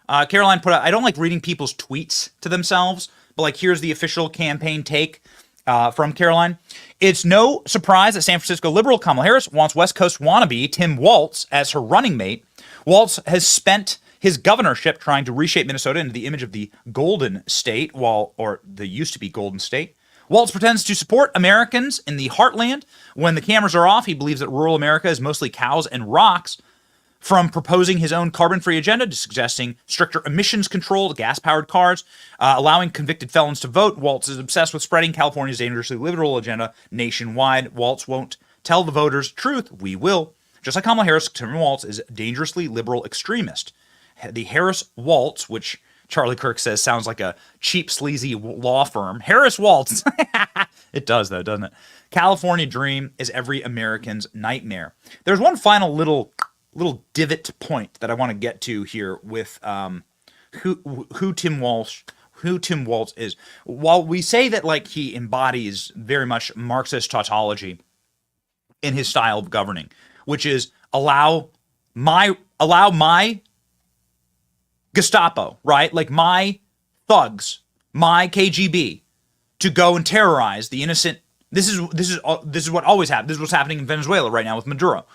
Karoline put out, I don't like reading people's tweets to themselves, but like, here's the official campaign take from Karoline. It's no surprise that San Francisco liberal Kamala Harris wants West Coast wannabe Tim Walz as her running mate. Walz has spent his governorship trying to reshape Minnesota into the image of the Golden State, or the used to be Golden State. Walz pretends to support Americans in the heartland. When the cameras are off, he believes that rural America is mostly cows and rocks. From proposing his own carbon-free agenda to suggesting stricter emissions control to gas-powered cars, allowing convicted felons to vote, Walz is obsessed with spreading California's dangerously liberal agenda nationwide. Walz won't tell the voters the truth. We will. Just like Kamala Harris, Tim Walz is a dangerously liberal extremist. The Harris Walz, which Charlie Kirk says sounds like a cheap, sleazy law firm. Harris Walz. It does, though, doesn't it? California dream is every American's nightmare. There's one final little divot point that I want to get to here with who Tim Walz is. While we say that like he embodies very much Marxist tautology in his style of governing, which is allow my Gestapo, right? Like my thugs, my KGB, to go and terrorize the innocent. This is what always happens. This is what's happening in Venezuela right now with Maduro.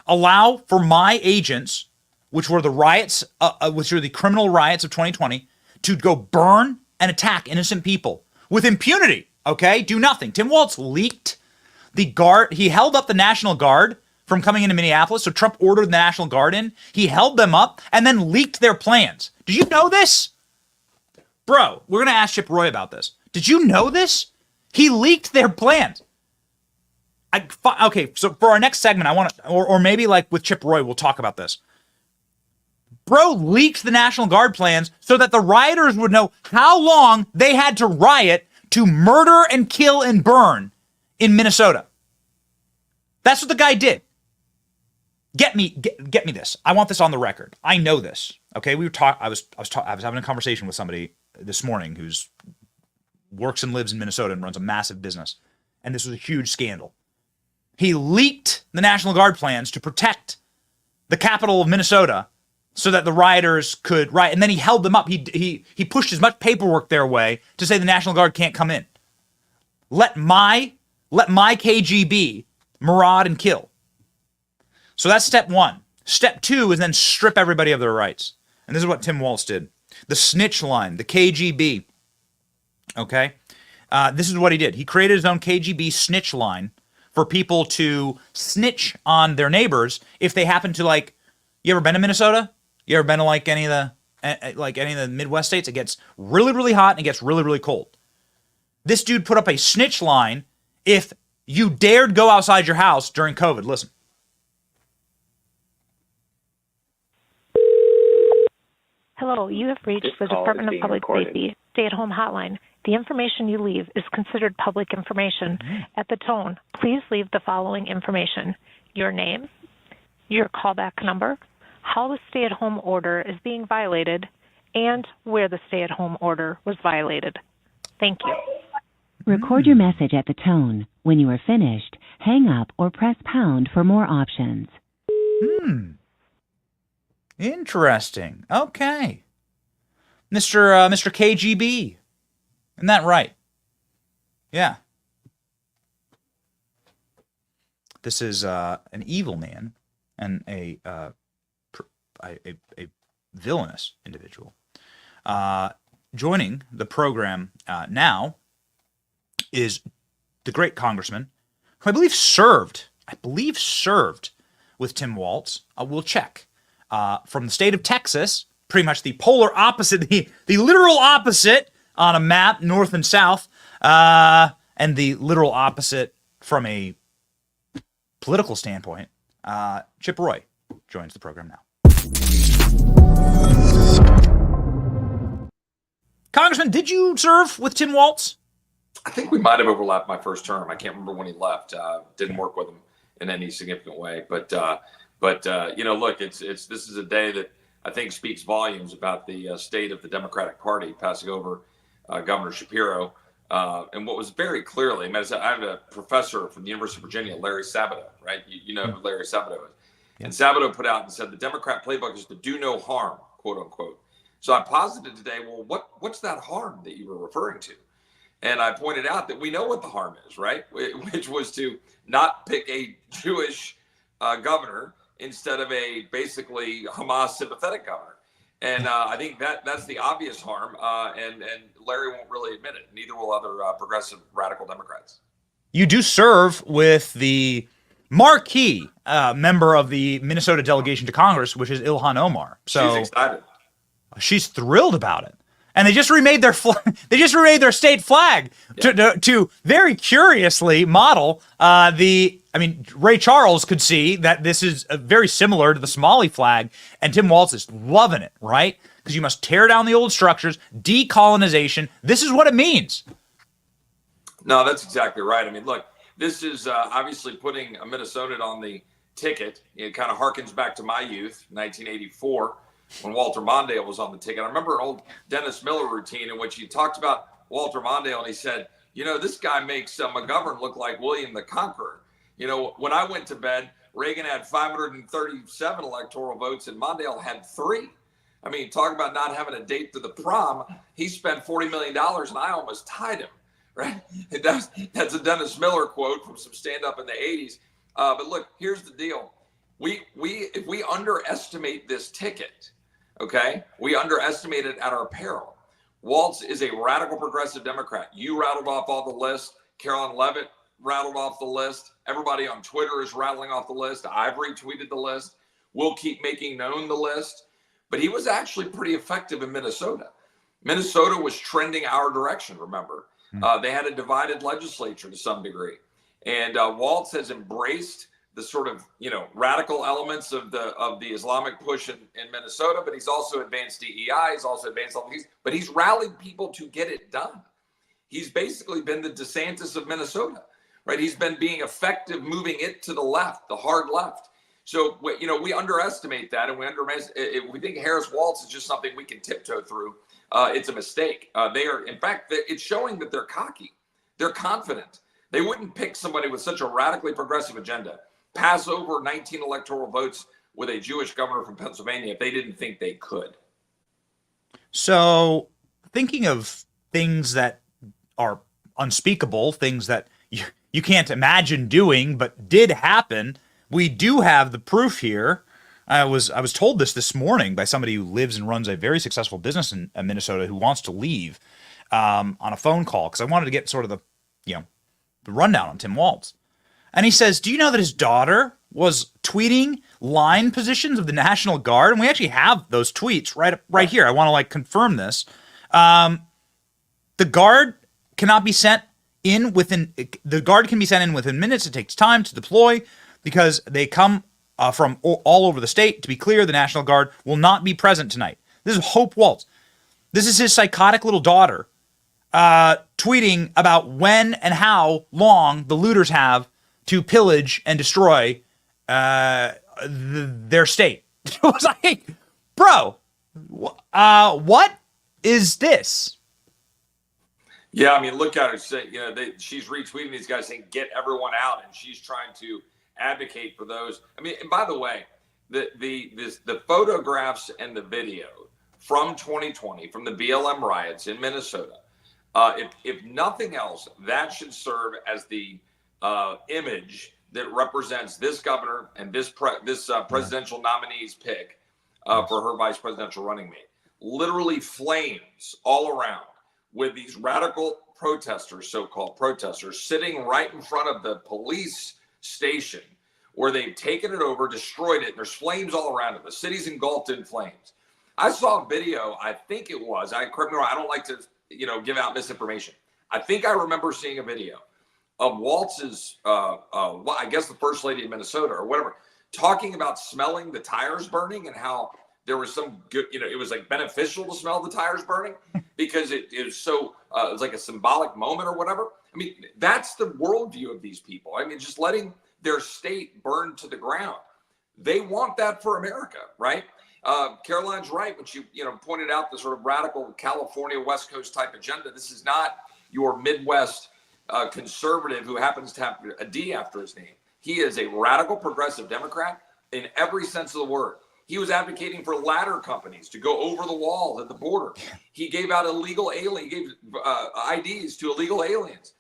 Allow for my agents, which were the riots, which were the criminal riots of 2020, to go burn and attack innocent people with impunity. Okay, do nothing. Tim Walz leaked the guard. He held up the National Guard from coming into Minneapolis. So Trump ordered the National Guard in. He held them up and then leaked their plans. Did you know this? Bro, we're going to ask Chip Roy about this. Did you know this? He leaked their plans. Okay, so for our next segment, I want to, or maybe like with Chip Roy, we'll talk about this. Bro leaked the National Guard plans so that the rioters would know how long they had to riot to murder and kill and burn in Minnesota. That's what the guy did. Get me this. I want this on the record. I know this. Okay, I was having a conversation with somebody this morning who's works and lives in Minnesota and runs a massive business, and this was a huge scandal. He leaked the National Guard plans to protect the capital of Minnesota so that the rioters could riot, and then he held them up. He pushed as much paperwork their way to say the National Guard can't come in. Let my KGB maraud and kill. So that's step one. Step two is then strip everybody of their rights. And this is what Tim Walz did. The snitch line, the KGB. Okay? This is what he did. He created his own KGB snitch line for people to snitch on their neighbors if they happen to, like, you ever been to Minnesota? You ever been to like any of the Midwest states? It gets really, really hot and it gets really, really cold. This dude put up a snitch line if you dared go outside your house during COVID. Listen. Hello, you have reached the Department of Public Safety stay-at-home hotline. The information you leave is considered public information. At the tone, please leave the following information: your name, your callback number, how the stay-at-home order is being violated, and where the stay-at-home order was violated. Thank you. Record your message at the tone. When you are finished, hang up or press pound for more options. Interesting. Okay. Mr. KGB. Isn't that right? Yeah. This is an evil man and a villainous individual. Joining the program now is the great congressman who I believe served with Tim Walz. We'll check. From the state of Texas, pretty much the polar opposite, the literal opposite on a map, north and south, and the literal opposite from a political standpoint. Chip Roy joins the program now. Congressman, did you serve with Tim Walz? I think we might have overlapped my first term. I can't remember when he left. Didn't work with him in any significant way. But you know, look, this is a day that I think speaks volumes about the state of the Democratic Party, passing over Governor Shapiro. And what was very clearly, I have a professor from the University of Virginia, Larry Sabato, right? You know who Larry Sabato is. Yeah. And Sabato put out and said the Democrat playbook is to do no harm, quote unquote. So I posited today, well, what's that harm that you were referring to? And I pointed out that we know what the harm is, right? Which was to not pick a Jewish governor instead of a basically Hamas sympathetic governor. And I think that's the obvious harm. And Larry won't really admit it. Neither will other progressive radical Democrats. You do serve with the marquee member of the Minnesota delegation to Congress, which is Ilhan Omar. So she's excited. She's thrilled about it. And they just remade their their state flag to very curiously model Ray Charles could see that this is very similar to the Somali flag, and Tim Walz is loving it, right? Because you must tear down the old structures, decolonization. This is what it means. No, that's exactly right. I mean, look, this is obviously putting a Minnesotan on the ticket. It kind of harkens back to my youth, 1984. When Walter Mondale was on the ticket. I remember an old Dennis Miller routine in which he talked about Walter Mondale, and he said, you know, this guy makes McGovern look like William the Conqueror. You know, when I went to bed, Reagan had 537 electoral votes and Mondale had 3. I mean, talk about not having a date to the prom. He spent $40 million and I almost tied him, right? That's a Dennis Miller quote from some stand-up in the 80s. But look, here's the deal. If we underestimate this ticket, okay, we underestimate it at our peril. Walz is a radical progressive Democrat. You rattled off all the list. Karoline Leavitt rattled off the list. Everybody on Twitter is rattling off the list. I've retweeted the list. We'll keep making known the list. But he was actually pretty effective in Minnesota. Minnesota was trending our direction, remember. They had a divided legislature to some degree. And Walz has embraced the sort of, radical elements of the Islamic push in Minnesota, but he's also advanced DEI, he's also advanced all these, but he's rallied people to get it done. He's basically been the DeSantis of Minnesota, right? He's been being effective, moving it to the left, the hard left. So, we underestimate that, and we think Harris Walz is just something we can tiptoe through. It's a mistake. In fact, it's showing that they're cocky. They're confident. They wouldn't pick somebody with such a radically progressive agenda, pass over 19 electoral votes with a Jewish governor from Pennsylvania if they didn't think they could. So, thinking of things that are unspeakable, things that you can't imagine doing but did happen, we do have the proof here. I was told this morning by somebody who lives and runs a very successful business in Minnesota who wants to leave on a phone call because I wanted to get sort of the rundown on Tim Walz. And he says, do you know that his daughter was tweeting line positions of the National Guard? And we actually have those tweets right here. I want to confirm this. The Guard cannot be sent in within minutes. It takes time to deploy because they come from all over the state. To be clear, the National Guard will not be present tonight. This is Hope Walz. This is his psychotic little daughter tweeting about when and how long the looters have to pillage and destroy their state. It was like, bro, what is this? Yeah, I mean, look at her. She's retweeting these guys saying, get everyone out, and she's trying to advocate for those. I mean, and by the way, the photographs and the video from 2020, from the BLM riots in Minnesota, if nothing else, that should serve as the image that represents this governor and this presidential nominee's pick for her vice presidential running mate. Literally flames all around with these radical protesters, so-called protesters, sitting right in front of the police station where they've taken it over, destroyed it, and there's flames all around it. The city's engulfed in flames. I saw a video, I think it was, I don't like to, give out misinformation. I think I remember seeing a video of Walz's, I guess the first lady of Minnesota or whatever, talking about smelling the tires burning and how there was some good, it was like beneficial to smell the tires burning because it was so, it was like a symbolic moment or whatever. I mean, that's the worldview of these people. I mean, just letting their state burn to the ground. They want that for America, right? Karoline's right when she, pointed out the sort of radical California West Coast type agenda. This is not your Midwest conservative who happens to have a D after his name. He is a radical progressive Democrat in every sense of the word. He was advocating for ladder companies to go over the wall at the border. He gave out illegal alien, he gave IDs to illegal aliens,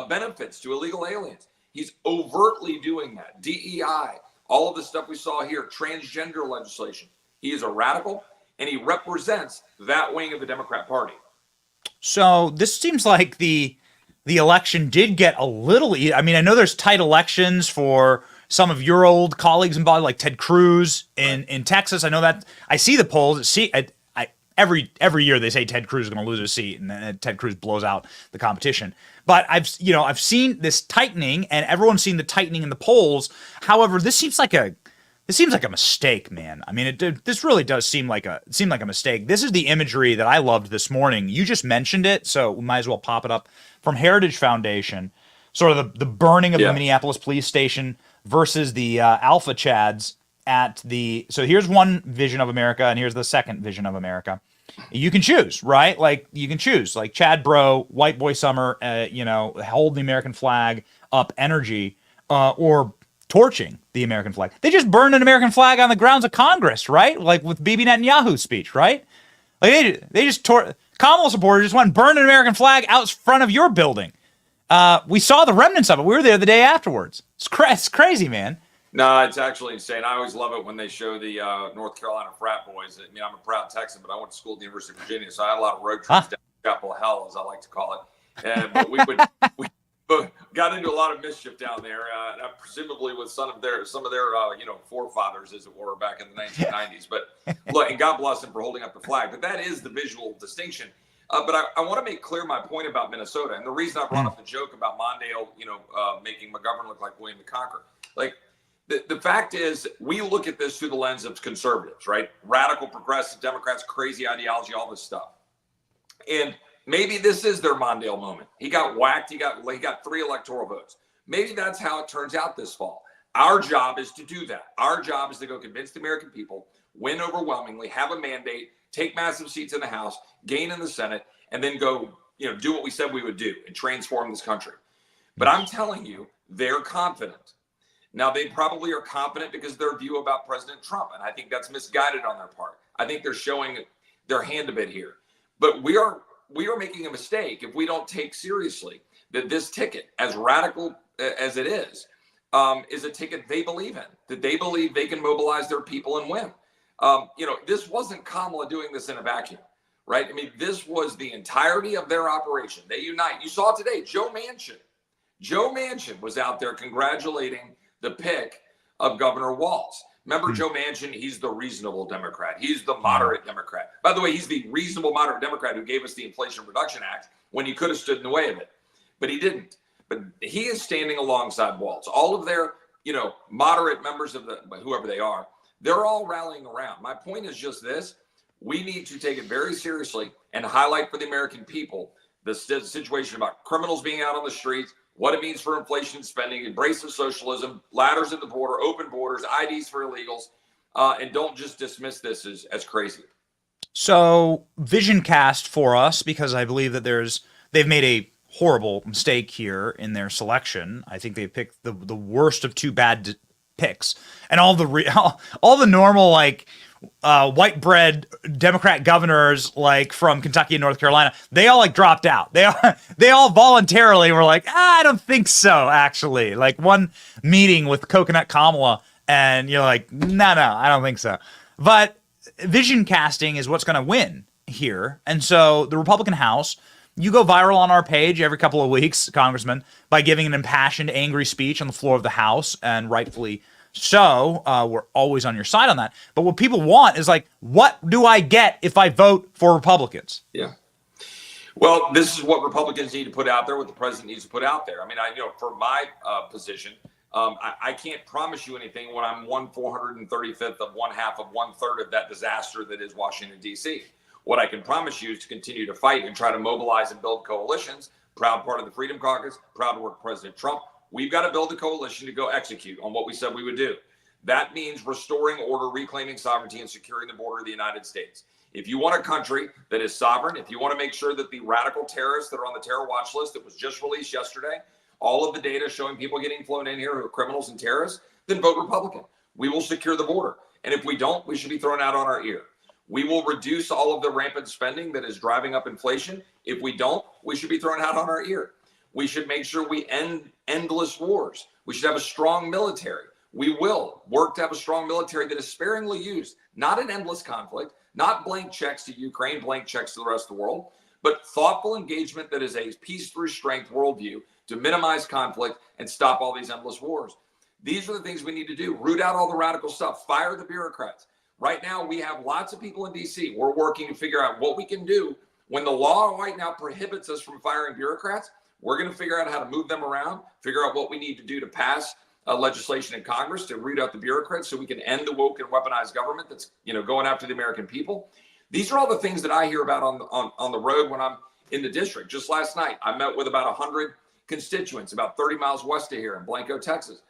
benefits to illegal aliens. He's overtly doing that. DEI, all of the stuff we saw here, transgender legislation. He is a radical, and he represents that wing of the Democrat Party. So this seems like the election did get a little. I mean, I know there's tight elections for some of your old colleagues involved, like Ted Cruz in Texas. I know that. I see the polls. Every year they say Ted Cruz is going to lose his seat, and then Ted Cruz blows out the competition. But I've seen this tightening, and everyone's seen the tightening in the polls. However, this seems like a mistake, man. I mean, this really does seem like a mistake. This is the imagery that I loved this morning. You just mentioned it, so we might as well pop it up from Heritage Foundation. Sort of the burning of the Minneapolis police station versus the Alpha Chads at the. So here's one vision of America, and here's the second vision of America. You can choose, right? Like you can choose, like Chad Bro, White Boy Summer, hold the American flag up, energy, or torching the American flag. They just burned an American flag on the grounds of Congress, right? Like with Bibi Netanyahu's speech, right? Like they just Kamala supporters just went and burned an American flag out front of your building. We saw the remnants of it. We were there the day afterwards. It's crazy, man. No, it's actually insane. I always love it when they show the North Carolina frat boys. I mean, I'm a proud Texan, but I went to school at the University of Virginia, so I had a lot of road trips down to Chapel Hill, as I like to call it. But we got into a lot of mischief down there, presumably with some of their forefathers, as it were, back in the 1990s. But look, and God bless them for holding up the flag. But that is the visual distinction. But I want to make clear my point about Minnesota, and the reason I brought up the joke about Mondale, making McGovern look like William the Conqueror. Like the fact is, we look at this through the lens of conservatives, right? Radical, progressive Democrats, crazy ideology, all this stuff, and maybe this is their Mondale moment. He got whacked. He got 3 electoral votes. Maybe that's how it turns out this fall. Our job is to do that. Our job is to go convince the American people, win overwhelmingly, have a mandate, take massive seats in the House, gain in the Senate, and then go, do what we said we would do and transform this country. But I'm telling you, they're confident. Now, they probably are confident because of their view about President Trump, and I think that's misguided on their part. I think they're showing their hand a bit here. But we are making a mistake if we don't take seriously that this ticket, as radical as it is a ticket they believe in, that they believe they can mobilize their people and win. This wasn't Kamala doing this in a vacuum, right? I mean, this was the entirety of their operation. They unite. You saw today, Joe Manchin was out there congratulating the pick of Governor Walz. Remember Joe Manchin? He's the reasonable Democrat. He's the moderate Democrat. By the way, he's the reasonable moderate Democrat who gave us the Inflation Reduction Act when he could have stood in the way of it, but he didn't. But he is standing alongside Walz. All of their, moderate members of whoever they are, they're all rallying around. My point is just this. We need to take it very seriously and highlight for the American people the situation about criminals being out on the streets, what it means for inflation and spending, embrace of socialism, ladders at the border, open borders, IDs for illegals, and don't just dismiss this as crazy. So vision cast for us, because I believe that they've made a horrible mistake here in their selection. I think they picked the worst of 2 bad picks, and all the normal white bread Democrat governors like from Kentucky and North Carolina, they all like dropped out. They all voluntarily were like, I don't think so, actually. Like one meeting with Coconut Kamala, and you're like, no, I don't think so. But vision casting is what's going to win here. And so the Republican House, you go viral on our page every couple of weeks, Congressman, by giving an impassioned, angry speech on the floor of the House, and rightfully so. We're always on your side on that. But what people want is like, what do I get if I vote for Republicans? Yeah. Well, this is what Republicans need to put out there, what the president needs to put out there. I mean, for my position, I can't promise you anything when I'm 1/435th of 1/2 of 1/3 of that disaster that is Washington, D.C. What I can promise you is to continue to fight and try to mobilize and build coalitions. Proud part of the Freedom Caucus, proud to work with President Trump. We've got to build a coalition to go execute on what we said we would do. That means restoring order, reclaiming sovereignty, and securing the border of the United States. If you want a country that is sovereign, if you want to make sure that the radical terrorists that are on the terror watch list that was just released yesterday, all of the data showing people getting flown in here who are criminals and terrorists, then vote Republican. We will secure the border. And if we don't, we should be thrown out on our ear. We will reduce all of the rampant spending that is driving up inflation. If we don't, we should be thrown out on our ear. We should make sure we end endless wars. We should have a strong military. We will work to have a strong military that is sparingly used, not an endless conflict, not blank checks to Ukraine, blank checks to the rest of the world, but thoughtful engagement that is a peace through strength worldview to minimize conflict and stop all these endless wars. These are the things we need to do. Root out all the radical stuff. Fire the bureaucrats. Right now, we have lots of people in D.C. We're working to figure out what we can do. When the law right now prohibits us from firing bureaucrats, we're going to figure out how to move them around, figure out what we need to do to pass legislation in Congress to root out the bureaucrats so we can end the woke and weaponized government that's going after the American people. These are all the things that I hear about on the road when I'm in the district. Just last night, I met with about 100 constituents about 30 miles west of here in Blanco, Texas,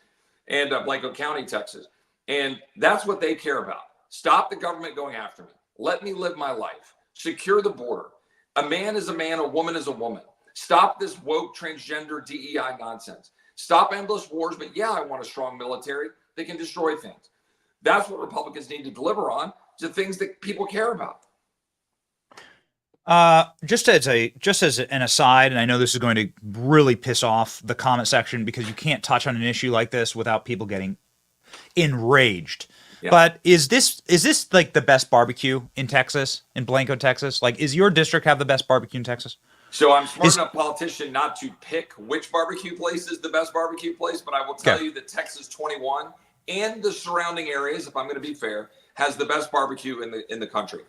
and Blanco County, Texas. And that's what they care about. Stop the government going after me. Let me live my life. Secure the border. A man is a man, a woman is a woman. Stop this woke transgender DEI nonsense. Stop endless wars, but yeah, I want a strong military that can destroy things. That's what Republicans need to deliver on, to things that people care about. Just as an aside, and I know this is going to really piss off the comment section because you can't touch on an issue like this without people getting enraged. Yeah. But is this like the best barbecue in Texas, in Blanco, Texas? Like, is your district have the best barbecue in Texas? So I'm smart enough politician not to pick which barbecue place is the best barbecue place, but I will tell you that Texas 21 and the surrounding areas, if I'm going to be fair, has the best barbecue in the country.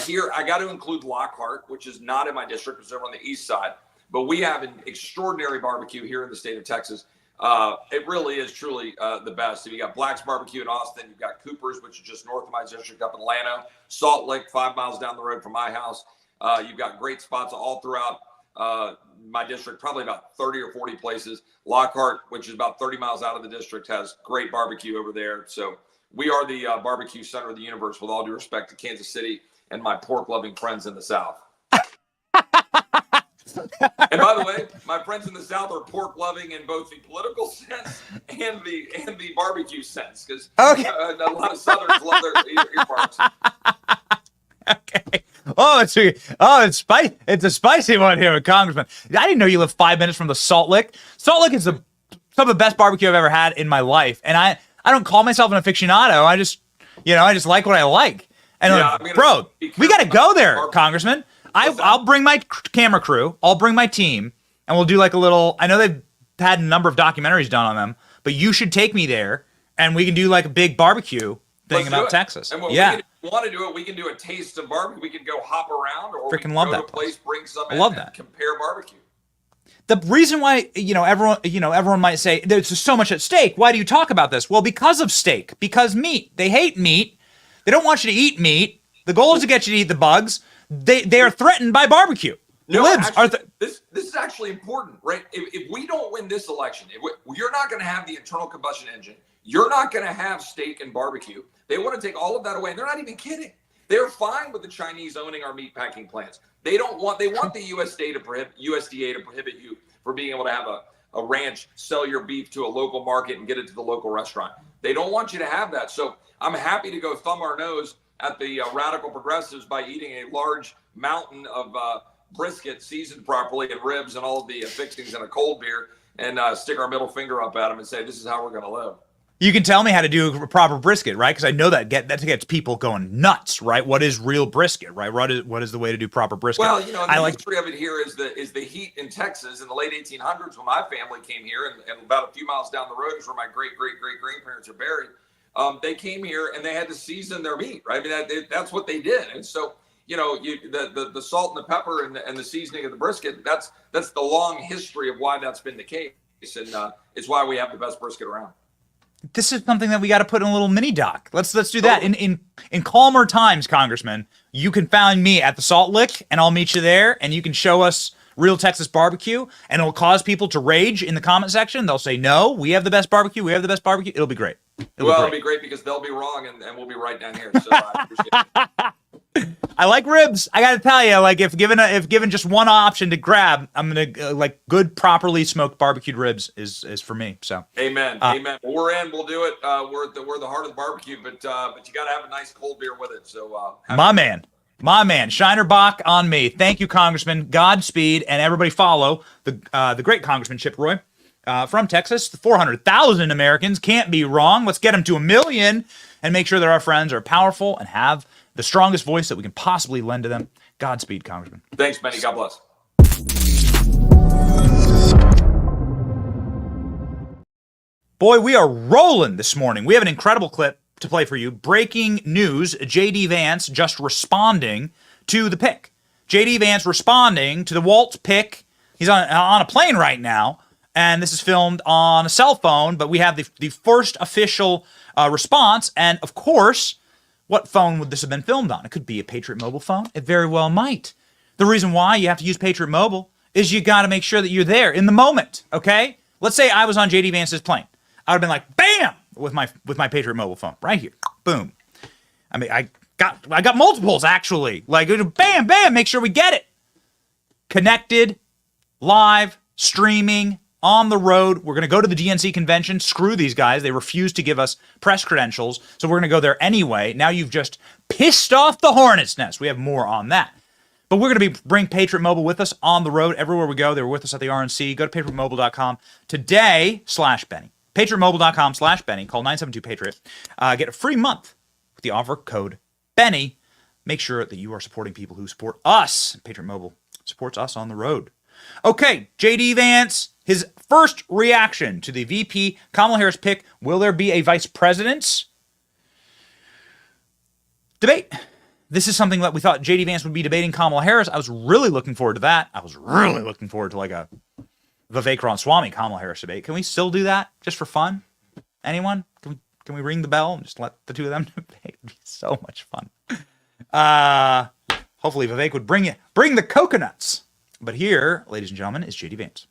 Here, I got to include Lockhart, which is not in my district, it's over on the east side, but we have an extraordinary barbecue here in the state of Texas. It really is truly the best. So you got Black's Barbecue in Austin, you've got Cooper's, which is just north of my district up in Llano, Salt Lick, 5 miles down the road from my house. You've got great spots all throughout my district, probably about 30 or 40 places. Lockhart, which is about 30 miles out of the district, has great barbecue over there. So we are the barbecue center of the universe, with all due respect to Kansas City and my pork-loving friends in the South. And by the way, my friends in the South are pork-loving in both the political sense and the barbecue sense, because a lot of Southerners love their earmarks. Okay. It's spicy. It's a spicy one here, Congressman. I didn't know you live 5 minutes from the Salt Lick. Salt Lick is some of the best barbecue I've ever had in my life, and I don't call myself an aficionado. I just like what I like. And bro, we got to go there, Congressman. I'll bring my camera crew. I'll bring my team, and we'll do like a little. I know they've had a number of documentaries done on them, but you should take me there, and we can do like a big barbecue thing about Texas. And if we want to do it, we can do a taste of barbecue. We can go hop around, or freaking we can love go that to a place, bring some I love that. Compare barbecue. The reason why, everyone might say there's just so much at stake. Why do you talk about this? Well, because of steak, because meat. They hate meat. They don't want you to eat meat. The goal is to get you to eat the bugs. They are threatened by barbecue. No, actually, this is actually important, right? If we don't win this election, you're not going to have the internal combustion engine. You're not going to have steak and barbecue. They want to take all of that away, and they're not even kidding. They're fine with the Chinese owning our meat packing plants. They want the USDA to prohibit you from being able to have a ranch sell your beef to a local market and get it to the local restaurant. They don't want you to have that. So I'm happy to go thumb our nose at the radical progressives by eating a large mountain of brisket seasoned properly and ribs and all of the fixings in a cold beer and stick our middle finger up at them and say, this is how we're going to live. You can tell me how to do a proper brisket, right? Because I know that gets people going nuts, right? What is real brisket, right? What is the way to do proper brisket? Well, the history of it here is the heat in Texas in the late 1800s when my family came here, and about a few miles down the road is where my great-great-great-grandparents are buried. They came here and they had to season their meat, right? I mean, that's what they did. And so, the salt and the pepper and the seasoning of the brisket, that's the long history of why that's been the case. And it's why we have the best brisket around. This is something that we got to put in a little mini doc. Let's do that. In calmer times, Congressman, you can find me at the Salt Lick, and I'll meet you there, and you can show us real Texas barbecue, and it'll cause people to rage in the comment section. They'll say, no, we have the best barbecue. We have the best barbecue. It'll be great. It'll be great because they'll be wrong, and we'll be right down here. So I appreciate it. I like ribs. I got to tell you, like if given just one option to grab, I'm gonna like good, properly smoked barbecued ribs is for me. So amen. Well, we're in. We'll do it. We're the heart of the barbecue, but you got to have a nice cold beer with it. So my man, Shiner Bach on me. Thank you, Congressman. Godspeed, and everybody follow the great Congressman Chip Roy from Texas. 400,000 Americans can't be wrong. Let's get them to 1 million and make sure that our friends are powerful and have the strongest voice that we can possibly lend to them. Godspeed, Congressman. Thanks, Benny. God bless. Boy, we are rolling this morning. We have an incredible clip to play for you. Breaking news, J.D. Vance just responding to the pick. J.D. Vance responding to the Walz pick. He's on a plane right now, and this is filmed on a cell phone, but we have the first official response, and of course, what phone would this have been filmed on? It could be a Patriot Mobile phone. It very well might. The reason why you have to use Patriot Mobile is you got to make sure that you're there in the moment, okay? Let's say I was on J.D. Vance's plane. I would have been like, bam, with my Patriot Mobile phone right here, boom. I mean, I got multiples actually. Like, bam, bam, make sure we get it. Connected, live, streaming, on the road. We're going to go to the DNC convention. Screw these guys. They refuse to give us press credentials, so we're going to go there anyway. Now you've just pissed off the hornet's nest. We have more on that. But we're going to bring Patriot Mobile with us on the road everywhere we go. They were with us at the RNC. Go to patriotmobile.com today/Benny. patriotmobile.com/Benny. Call 972-PATRIOT. Get a free month with the offer code Benny. Make sure that you are supporting people who support us. Patriot Mobile supports us on the road. Okay, J.D. Vance, his first reaction to the VP Kamala Harris pick. Will there be a vice president's debate? This is something that we thought J.D. Vance would be debating Kamala Harris. I was really looking forward to that. I was really looking forward to like a Vivek Ramaswamy Kamala Harris debate. Can we still do that just for fun? Anyone? Can we ring the bell and just let the two of them debate? It'd be so much fun. Hopefully Vivek would bring the coconuts. But here, ladies and gentlemen, is J.D. Vance.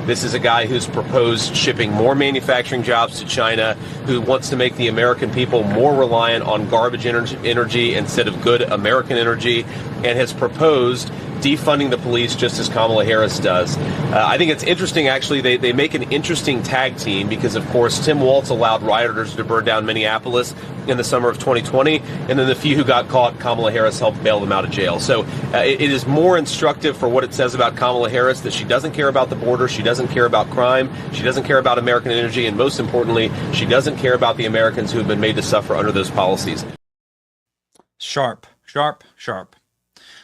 This is a guy who's proposed shipping more manufacturing jobs to China, who wants to make the American people more reliant on garbage energy instead of good American energy, and has proposed defunding the police just as Kamala Harris does. I think it's interesting, actually. They make an interesting tag team because, of course, Tim Walz allowed rioters to burn down Minneapolis in the summer of 2020, and then the few who got caught, Kamala Harris helped bail them out of jail. So it is more instructive for what it says about Kamala Harris that she doesn't care about the border, she doesn't care about crime, she doesn't care about American energy, and most importantly, she doesn't care about the Americans who have been made to suffer under those policies. Sharp, sharp, sharp.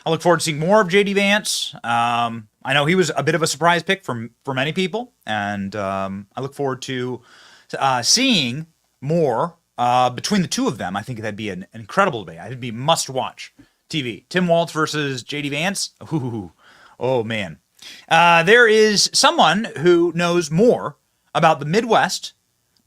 I look forward to seeing more of J.D. Vance. I know he was a bit of a surprise pick for many people, and I look forward to seeing more between the two of them. I think that'd be an incredible debate. It'd be must-watch TV. Tim Walz versus J.D. Vance. Ooh, oh, man. There is someone who knows more about the Midwest,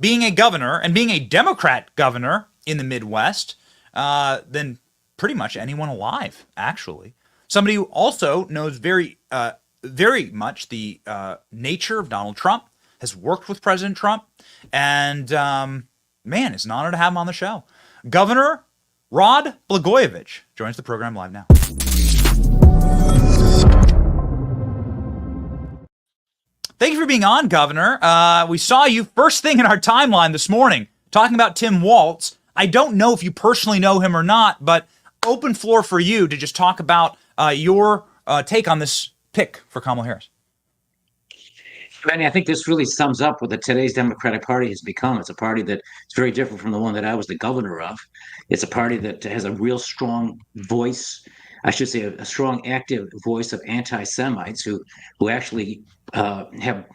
being a governor, and being a Democrat governor in the Midwest than pretty much anyone alive, actually. Somebody who also knows very much the nature of Donald Trump, has worked with President Trump, and man, it's an honor to have him on the show. Governor Rod Blagojevich joins the program live now. Thank you for being on, Governor. We saw you first thing in our timeline this morning talking about Tim Walz. I don't know if you personally know him or not, but open floor for you to just talk about your take on this pick for Kamala Harris. Benny, I think this really sums up what today's Democratic Party has become. It's a party that is very different from the one that I was the governor of. It's a party that has a real strong voice, I should say a strong active voice of anti-Semites who actually have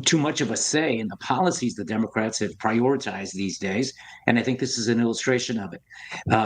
too much of a say in the policies the Democrats have prioritized these days. And I think this is an illustration of it.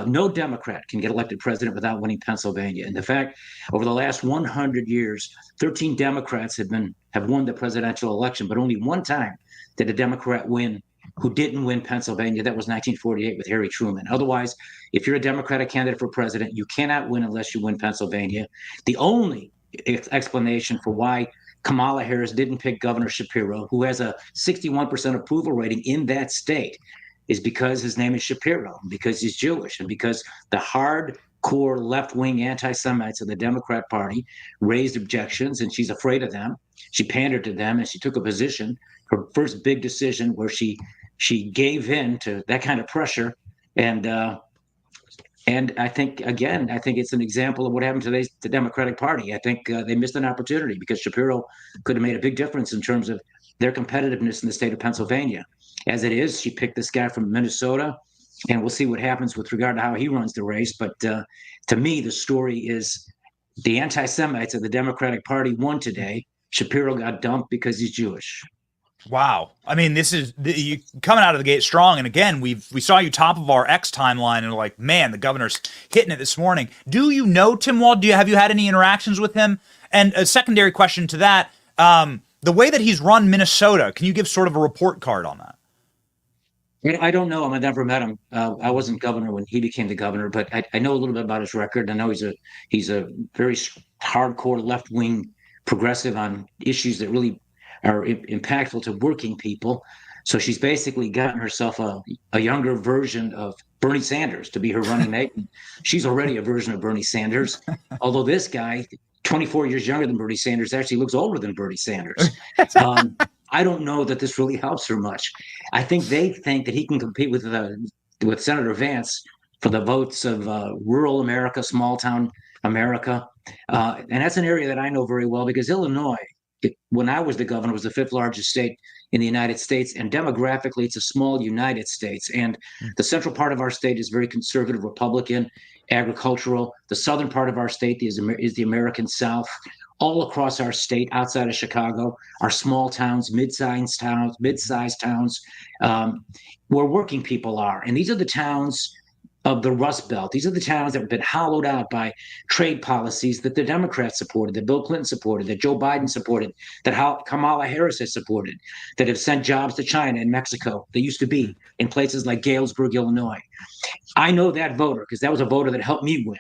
No Democrat can get elected president without winning Pennsylvania. And the fact, over the last 100 years, 13 Democrats have won the presidential election, but only one time did a Democrat win who didn't win Pennsylvania. That was 1948 with Harry Truman. Otherwise, if you're a Democratic candidate for president, you cannot win unless you win Pennsylvania. The only explanation for why Kamala Harris didn't pick Governor Shapiro, who has a 61% approval rating in that state, is because his name is Shapiro, because he's Jewish, and because the hardcore left-wing anti-Semites of the Democrat Party raised objections, and she's afraid of them. She pandered to them, and she took a position, her first big decision, where she gave in to that kind of pressure. And I think it's an example of what happened to the Democratic Party. I think they missed an opportunity because Shapiro could have made a big difference in terms of their competitiveness in the state of Pennsylvania. As it is, she picked this guy from Minnesota, and we'll see what happens with regard to how he runs the race. But to me, the story is the anti-Semites of the Democratic Party won today. Shapiro got dumped because he's Jewish. Wow. I mean, this is you coming out of the gate strong. And again, we saw you top of our X timeline and like, man, the governor's hitting it this morning. Do you know Tim Walz? Have you had any interactions with him? And a secondary question to that, the way that he's run Minnesota, can you give sort of a report card on that? I don't know him. I never met him. I wasn't governor when he became the governor, but I know a little bit about his record. I know he's a very hardcore left-wing progressive on issues that really are impactful to working people. So she's basically gotten herself a younger version of Bernie Sanders to be her running mate. She's already a version of Bernie Sanders, although this guy, 24 years younger than Bernie Sanders, actually looks older than Bernie Sanders. I don't know that this really helps her much. I think they think that he can compete with Senator Vance for the votes of rural America, small town America. And that's an area that I know very well because Illinois, when I was the governor, was the fifth largest state in the United States. And demographically, it's a small United States. And the central part of our state is very conservative, Republican, agricultural. The southern part of our state is the American South. All across our state, outside of Chicago, are small towns, mid-sized towns, where working people are. And these are the towns of the Rust Belt. These are the towns that have been hollowed out by trade policies that the Democrats supported, that Bill Clinton supported, that Joe Biden supported, that Kamala Harris has supported, that have sent jobs to China and Mexico. They used to be in places like Galesburg, Illinois. I know that voter because that was a voter that helped me win.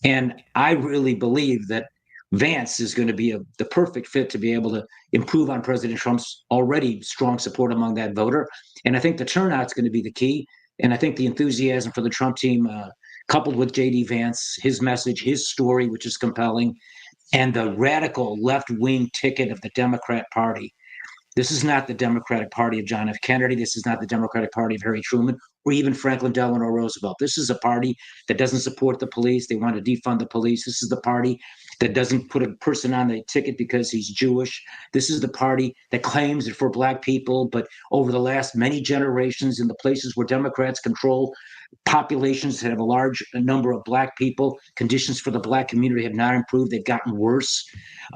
And I really believe that Vance is going to be the perfect fit to be able to improve on President Trump's already strong support among that voter. And I think the turnout's going to be the key. And I think the enthusiasm for the Trump team, coupled with J.D. Vance, his message, his story, which is compelling, and the radical left-wing ticket of the Democrat Party. This is not the Democratic Party of John F. Kennedy. This is not the Democratic Party of Harry Truman or even Franklin Delano Roosevelt. This is a party that doesn't support the police. They want to defund the police. This is the party that doesn't put a person on the ticket because he's Jewish. This is the party that claims it for Black people, but over the last many generations in the places where Democrats control populations that have a large number of Black people, conditions for the Black community have not improved. They've gotten worse.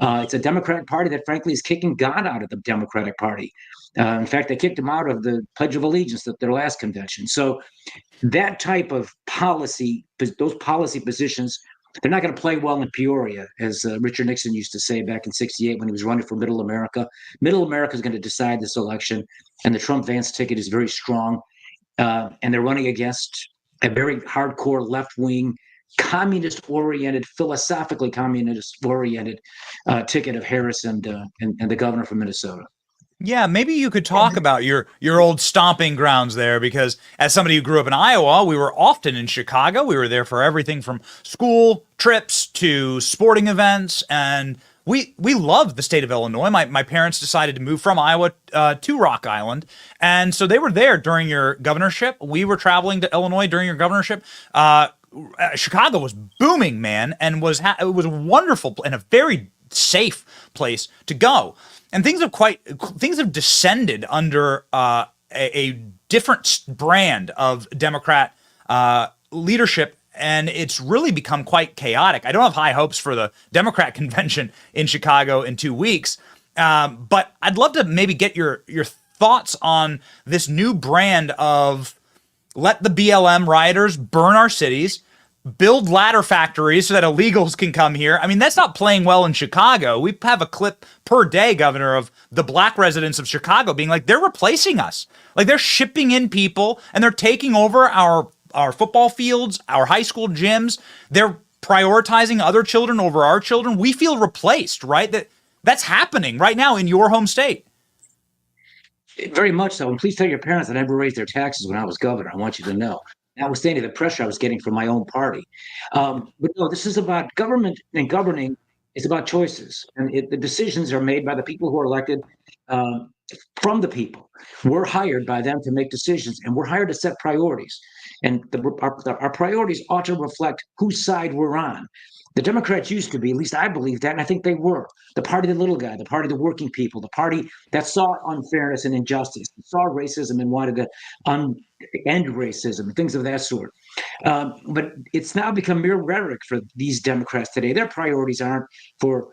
It's a Democratic Party that, frankly, is kicking God out of the Democratic Party. In fact, they kicked him out of the Pledge of Allegiance at their last convention. So that type of policy, those policy positions, they're not going to play well in Peoria, as Richard Nixon used to say back in '68 when he was running for Middle America. Middle America is going to decide this election, and the Trump-Vance ticket is very strong. And they're running against a very hardcore left-wing, communist-oriented, philosophically communist-oriented ticket of Harris and the governor from Minnesota. Yeah, maybe you could talk about your old stomping grounds there, because as somebody who grew up in Iowa, we were often in Chicago. We were there for everything from school trips to sporting events. And we love the state of Illinois. My parents decided to move from Iowa to Rock Island, and so they were there during your governorship. We were traveling to Illinois during your governorship. Chicago was booming, man, and it was wonderful and a very safe place to go. And things have descended under a different brand of Democrat leadership, and it's really become quite chaotic. I don't have high hopes for the Democrat convention in Chicago in 2 weeks, but I'd love to maybe get your thoughts on this new brand of let the BLM rioters burn our cities, build ladder factories so that illegals can come here. I mean, that's not playing well in Chicago. We have a clip per day, Governor, of the black residents of Chicago being like, they're replacing us. Like, they're shipping in people and they're taking over our football fields, our high school gyms. They're prioritizing other children over our children. We feel replaced, right? That's happening right now in your home state. Very much so. And please tell your parents that I never raised their taxes when I was governor. I want you to know. Notwithstanding the pressure I was getting from my own party. But no, this is about government, and governing is about choices. And the decisions are made by the people who are elected from the people. We're hired by them to make decisions, and we're hired to set priorities. And our priorities ought to reflect whose side we're on. The Democrats used to be, at least I believe that, and I think they were, the party of the little guy, the party of the working people, the party that saw unfairness and injustice, saw racism and wanted to end racism and things of that sort. But it's now become mere rhetoric for these Democrats today. Their priorities aren't for,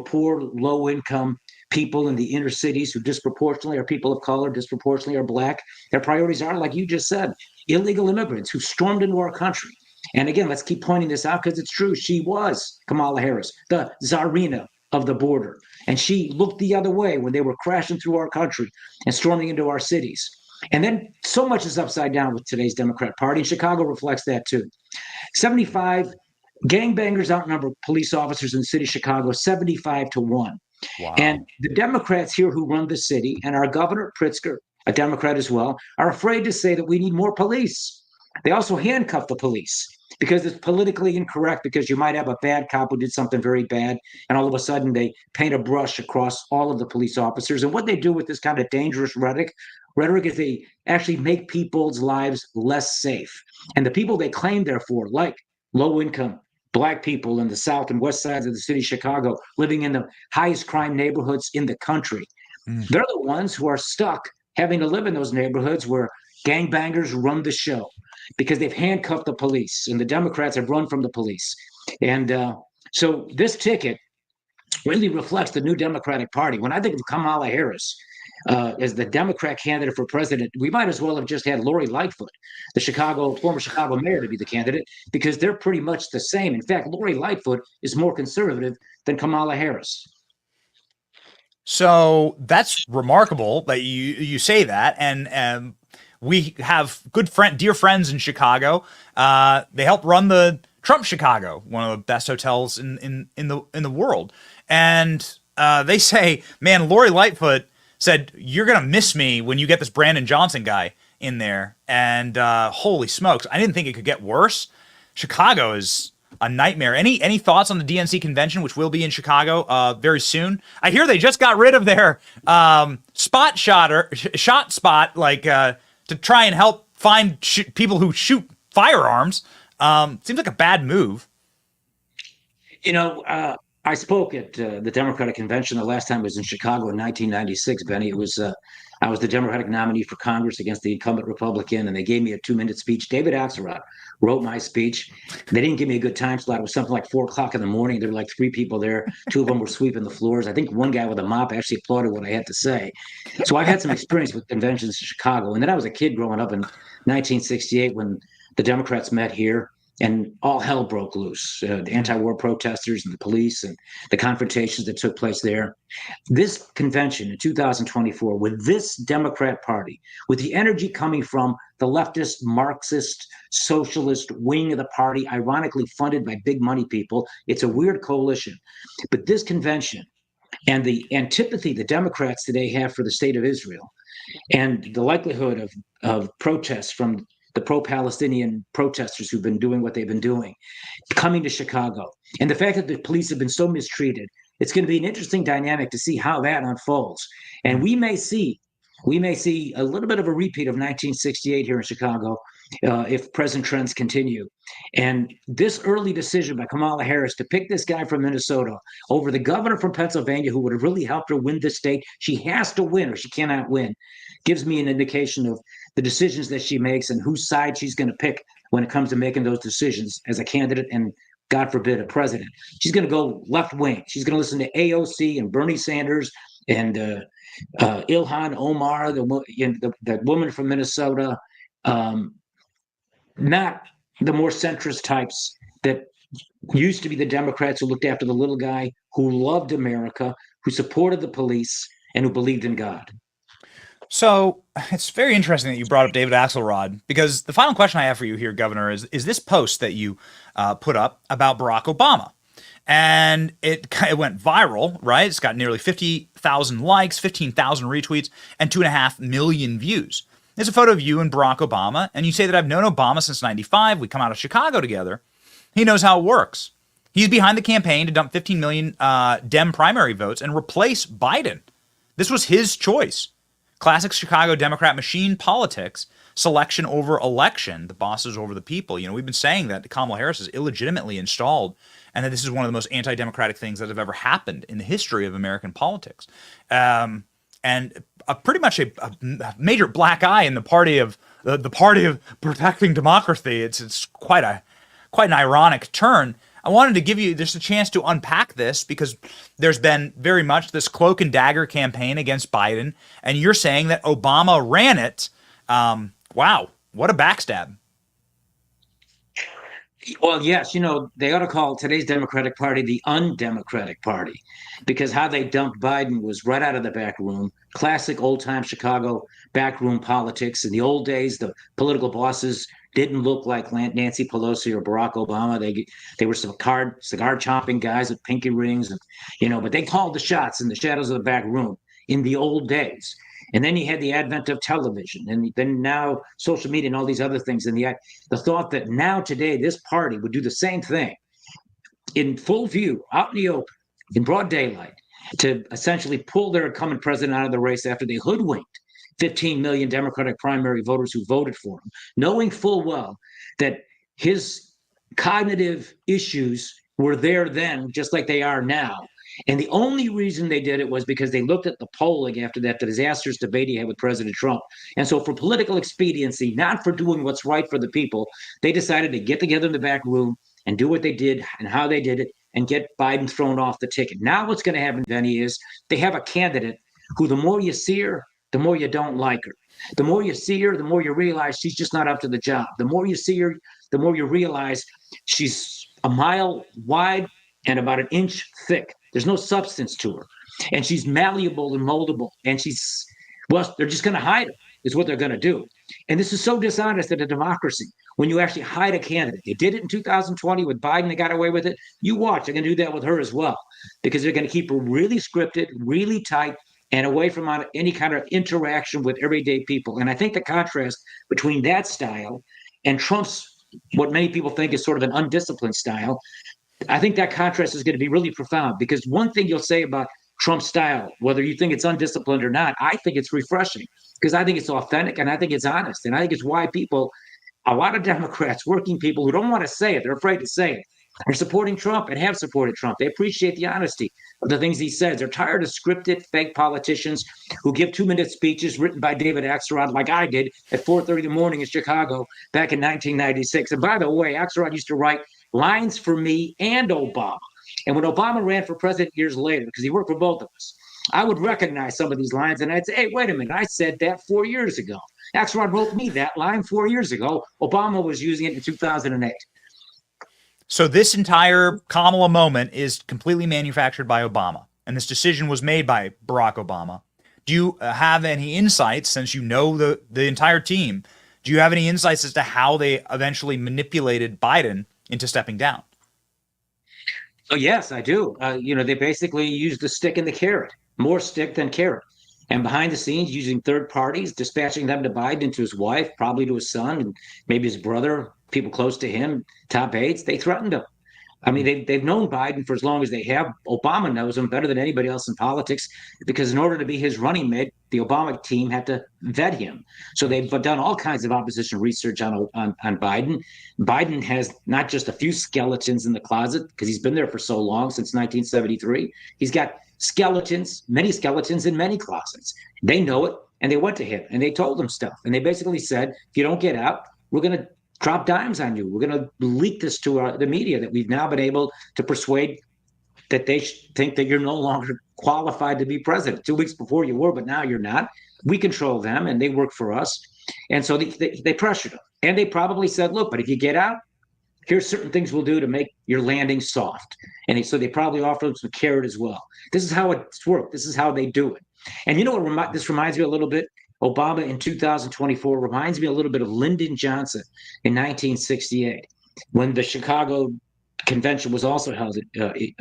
poor, low-income people in the inner cities who disproportionately are people of color, disproportionately are black. Their priorities are, like you just said, illegal immigrants who stormed into our country. And again, let's keep pointing this out because it's true. She was, Kamala Harris, the czarina of the border. And she looked the other way when they were crashing through our country and storming into our cities. And then so much is upside down with today's Democrat Party. And Chicago reflects that too. 75 gangbangers outnumber police officers in the city of Chicago, 75-1. Wow. And the Democrats here who run the city, and our governor, Pritzker, a Democrat as well, are afraid to say that we need more police. They also handcuff the police because it's politically incorrect, because you might have a bad cop who did something very bad, and all of a sudden they paint a brush across all of the police officers. And what they do with this kind of dangerous rhetoric is they actually make people's lives less safe. And the people they claim they're for, like low-income black people in the south and west sides of the city of Chicago, living in the highest crime neighborhoods in the country, they're the ones who are stuck having to live in those neighborhoods where gangbangers run the show, because they've handcuffed the police and the Democrats have run from the police. And so this ticket really reflects the new Democratic Party. When I think of Kamala Harris as the Democrat candidate for president, we might as well have just had Lori Lightfoot, the former Chicago mayor, to be the candidate, because they're pretty much the same. In fact, Lori Lightfoot is more conservative than Kamala Harris. So that's remarkable that you say that. And we have dear friends in Chicago. They help run the Trump Chicago, one of the best hotels in the world. And they say, man, Lori Lightfoot said, you're going to miss me when you get this Brandon Johnson guy in there. And holy smokes, I didn't think it could get worse. Chicago is a nightmare. Any thoughts on the DNC convention, which will be in Chicago very soon? I hear they just got rid of their shot spot, to try and help find people who shoot firearms. Seems like a bad move. I spoke at the Democratic convention the last time I was in Chicago in 1996, Benny. It was I was the Democratic nominee for Congress against the incumbent Republican, and they gave me a 2-minute speech. David Axelrod wrote my speech. They didn't give me a good time slot. It was something like 4 o'clock in the morning. There were like 3 people there. 2 of them were sweeping the floors. I think one guy with a mop actually applauded what I had to say. So I've had some experience with conventions in Chicago. And then I was a kid growing up in 1968 when the Democrats met here. And all hell broke loose, the anti-war protesters and the police and the confrontations that took place there. This convention in 2024, with this Democrat Party, with the energy coming from the leftist, Marxist, socialist wing of the party, ironically funded by big money people, it's a weird coalition. But this convention and the antipathy the Democrats today have for the state of Israel, and the likelihood of protests from the pro-Palestinian protesters who've been doing what they've been doing, coming to Chicago. And the fact that the police have been so mistreated, It's going to be an interesting dynamic to see how that unfolds. And we may see a little bit of a repeat of 1968 here in Chicago if present trends continue. And this early decision by Kamala Harris to pick this guy from Minnesota over the governor from Pennsylvania, who would have really helped her win this state, she has to win or she cannot win, gives me an indication of the decisions that she makes and whose side she's going to pick when it comes to making those decisions as a candidate and, God forbid, a president. She's going to go left wing. She's going to listen to AOC and Bernie Sanders and Ilhan Omar, the woman from Minnesota, not the more centrist types that used to be the Democrats who looked after the little guy, who loved America, who supported the police, and who believed in God. So it's very interesting that you brought up David Axelrod, because the final question I have for you here, Governor, is this post that you put up about Barack Obama. And it went viral, right? It's got nearly 50,000 likes, 15,000 retweets, and 2.5 million views. There's a photo of you and Barack Obama, and you say that I've known Obama since '95. We come out of Chicago together. He knows how it works. He's behind the campaign to dump 15 million Dem primary votes and replace Biden. This was his choice. Classic Chicago Democrat machine politics, selection over election, the bosses over the people. You know, we've been saying that Kamala Harris is illegitimately installed and that this is one of the most anti-democratic things that have ever happened in the history of American politics. And pretty much a major black eye in the party of protecting democracy. It's quite an ironic turn. I wanted to give you just a chance to unpack this because there's been very much this cloak and dagger campaign against Biden, and you're saying that Obama ran it. Wow, what a backstab. Well, yes, they ought to call today's Democratic Party the undemocratic party, because how they dumped Biden was right out of the back room. Classic old-time Chicago backroom politics. In the old days, the political bosses didn't look like Nancy Pelosi or Barack Obama. They were cigar chomping guys with pinky rings, but they called the shots in the shadows of the back room in the old days. And then you had the advent of television, and then now social media and all these other things. And the thought that now today this party would do the same thing in full view, out in the open, in broad daylight, to essentially pull their incumbent president out of the race after they hoodwinked 15 million Democratic primary voters who voted for him, knowing full well that his cognitive issues were there then, just like they are now. And the only reason they did it was because they looked at the polling after that, the disastrous debate he had with President Trump. And so for political expediency, not for doing what's right for the people, they decided to get together in the back room and do what they did and how they did it and get Biden thrown off the ticket. Now what's going to happen, Benny, is they have a candidate who the more you see her, the more you don't like her. The more you see her, the more you realize she's just not up to the job. The more you see her, the more you realize she's a mile wide and about an inch thick. There's no substance to her. And she's malleable and moldable. And they're just going to hide her, is what they're going to do. And this is so dishonest in a democracy when you actually hide a candidate. They did it in 2020 with Biden. They got away with it. You watch. They're going to do that with her as well, because they're going to keep her really scripted, really tight, and away from any kind of interaction with everyday people. And I think the contrast between that style and Trump's, what many people think is sort of an undisciplined style, I think that contrast is going to be really profound, because one thing you'll say about Trump's style, whether you think it's undisciplined or not, I think it's refreshing, because I think it's authentic and I think it's honest. And I think it's why a lot of Democrats, working people who don't want to say it, they're afraid to say it, are supporting Trump and have supported Trump. They appreciate the honesty of the things he says. They're tired of scripted, fake politicians who give 2-minute speeches written by David Axelrod, like I did at 4:30 in the morning in Chicago back in 1996. And by the way, Axelrod used to write lines for me and Obama. And when Obama ran for president years later, because he worked for both of us, I would recognize some of these lines and I'd say, hey, wait a minute, I said that 4 years ago. Axelrod wrote me that line 4 years ago. Obama was using it in 2008. So this entire Kamala moment is completely manufactured by Obama, and this decision was made by Barack Obama. Do you have any insights, since you know the entire team, do you have any insights as to how they eventually manipulated Biden into stepping down? Oh, yes, I do. They basically used the stick and the carrot, more stick than carrot. And behind the scenes, using third parties, dispatching them to Biden and to his wife, probably to his son, and maybe his brother, people close to him, top aides, they threatened him. I mean, they've known Biden for as long as they have. Obama knows him better than anybody else in politics because in order to be his running mate, the Obama team had to vet him. So they've done all kinds of opposition research on Biden. Biden has not just a few skeletons in the closet because he's been there for so long, since 1973. He's got skeletons, many skeletons in many closets. They know it, and they went to him, and they told him stuff. And they basically said, if you don't get out, we're going to drop dimes on you. We're going to leak this to the media that we've now been able to persuade that they think that you're no longer qualified to be president. 2 weeks before you were, but now you're not. We control them, and they work for us. And so they pressured him. And they probably said, look, but if you get out, here's certain things we'll do to make your landing soft. And so they probably offered him some carrot as well. This is how it's worked. This is how they do it. And you know what this reminds me a little bit? Obama in 2024 reminds me a little bit of Lyndon Johnson in 1968, when the Chicago convention was also held,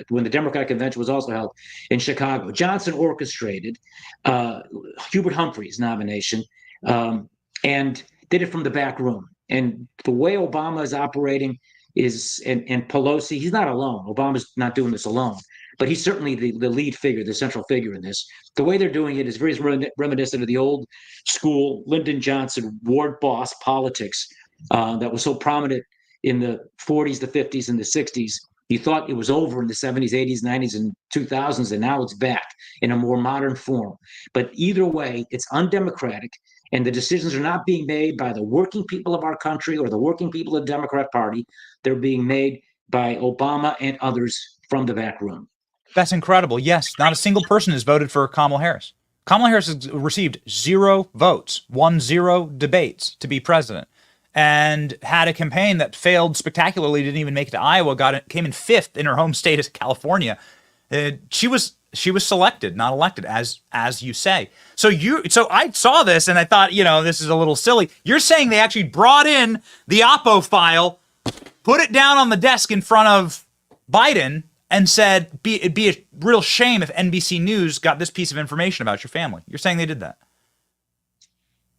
when the Democratic convention was also held in Chicago. Johnson orchestrated Hubert Humphrey's nomination and did it from the back room. And the way Obama is operating is, and Pelosi, he's not alone. Obama's not doing this alone, but he's certainly the lead figure, the central figure in this. The way they're doing it is very reminiscent of the old school Lyndon Johnson ward boss politics that was so prominent in the 40s, the 50s, and the 60s. You thought it was over in the 70s, 80s, 90s, and 2000s, and now it's back in a more modern form. But either way, it's undemocratic, and the decisions are not being made by the working people of our country or the working people of the Democrat Party. They're being made by Obama and others from the back room. That's incredible. Yes, not a single person has voted for Kamala Harris. Kamala Harris has received 0 votes, won 0 debates to be president, and had a campaign that failed spectacularly, didn't even make it to Iowa, came in 5th in her home state of California. She was selected, not elected, as you say. So I saw this and I thought, this is a little silly. You're saying they actually brought in the Oppo file, put it down on the desk in front of Biden, and said, it'd be a real shame if NBC News got this piece of information about your family. You're saying they did that?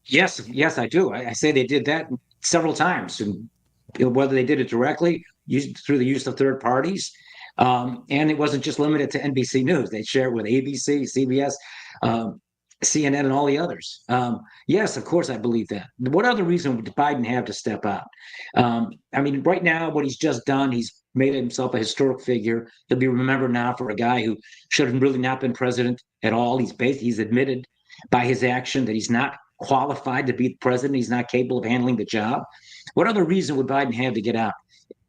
Yes, I do. I say they did that several times, and whether they did it directly, through the use of third parties, and it wasn't just limited to NBC News. They share it with ABC, CBS, CNN, and all the others. Yes, of course, I believe that. What other reason would Biden have to step out? I mean, right now, what he's just done, he's made himself a historic figure. He'll be remembered now for a guy who should have really not been president at all. He's admitted by his action that he's not qualified to be the president. He's not capable of handling the job. What other reason would Biden have to get out,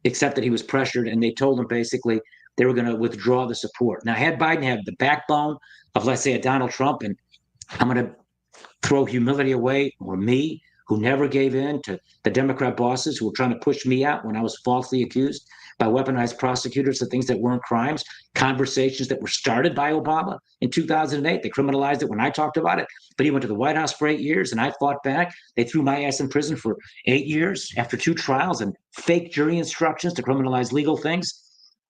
except that he was pressured and they told him basically they were going to withdraw the support? Now, had Biden had the backbone of, let's say, a Donald Trump, and I'm going to throw humility away, or me, who never gave in to the Democrat bosses who were trying to push me out when I was falsely accused by weaponized prosecutors of things that weren't crimes, conversations that were started by Obama in 2008. They criminalized it when I talked about it, but he went to the White House for 8 years and I fought back. They threw my ass in prison for 8 years after 2 trials and fake jury instructions to criminalize legal things.